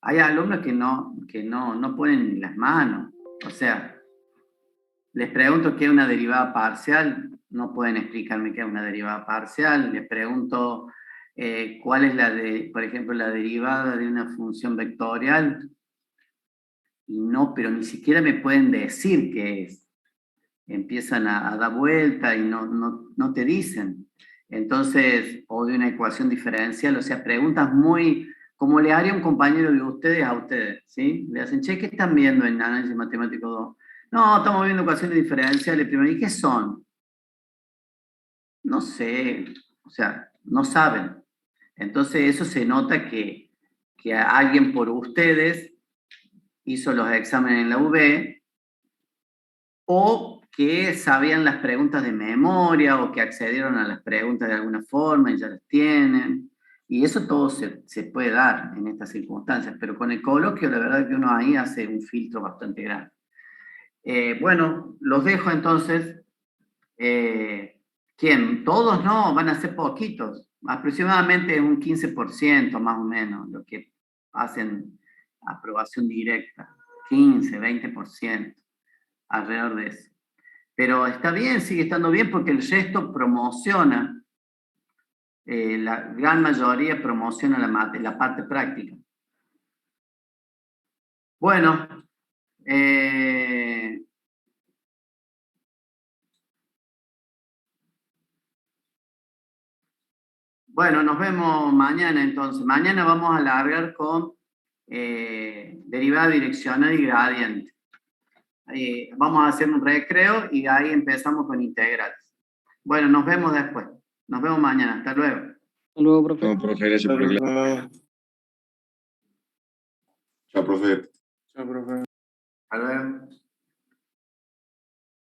hay alumnos que no ponen ni las manos. O sea, les pregunto qué es una derivada parcial, no pueden explicarme qué es una derivada parcial. Les pregunto cuál es por ejemplo, la derivada de una función vectorial, y no, pero ni siquiera me pueden decir qué es. Empiezan a dar vuelta y no te dicen. Entonces, o de una ecuación diferencial, o sea, preguntas muy, como le haría un compañero de ustedes a ustedes, ¿sí? Le hacen, che, ¿qué están viendo en análisis matemático 2? No, estamos viendo ecuaciones diferenciales primero. ¿Y qué son? No sé, o sea, no saben. Entonces, eso se nota que alguien por ustedes hizo los exámenes en la UB, o que sabían las preguntas de memoria, o que accedieron a las preguntas de alguna forma y ya las tienen. Y eso todo se puede dar en estas circunstancias, pero con el coloquio la verdad que uno ahí hace un filtro bastante grande. Bueno, los dejo entonces. ¿Quién? Todos no, van a ser poquitos. Aproximadamente un 15% más o menos, lo que hacen aprobación directa. 15, 20%, alrededor de eso. Pero está bien, sigue estando bien, porque el resto promociona, la gran mayoría promociona la parte práctica. Bueno, bueno, nos vemos mañana entonces. Mañana vamos a largar con derivada direccional y gradiente. Vamos a hacer un recreo y ahí empezamos con integrales. Bueno, nos vemos después. Nos vemos mañana. Hasta luego. Hasta luego, profe. No, profe, gracias por la clase. Chao, profe. Hasta luego.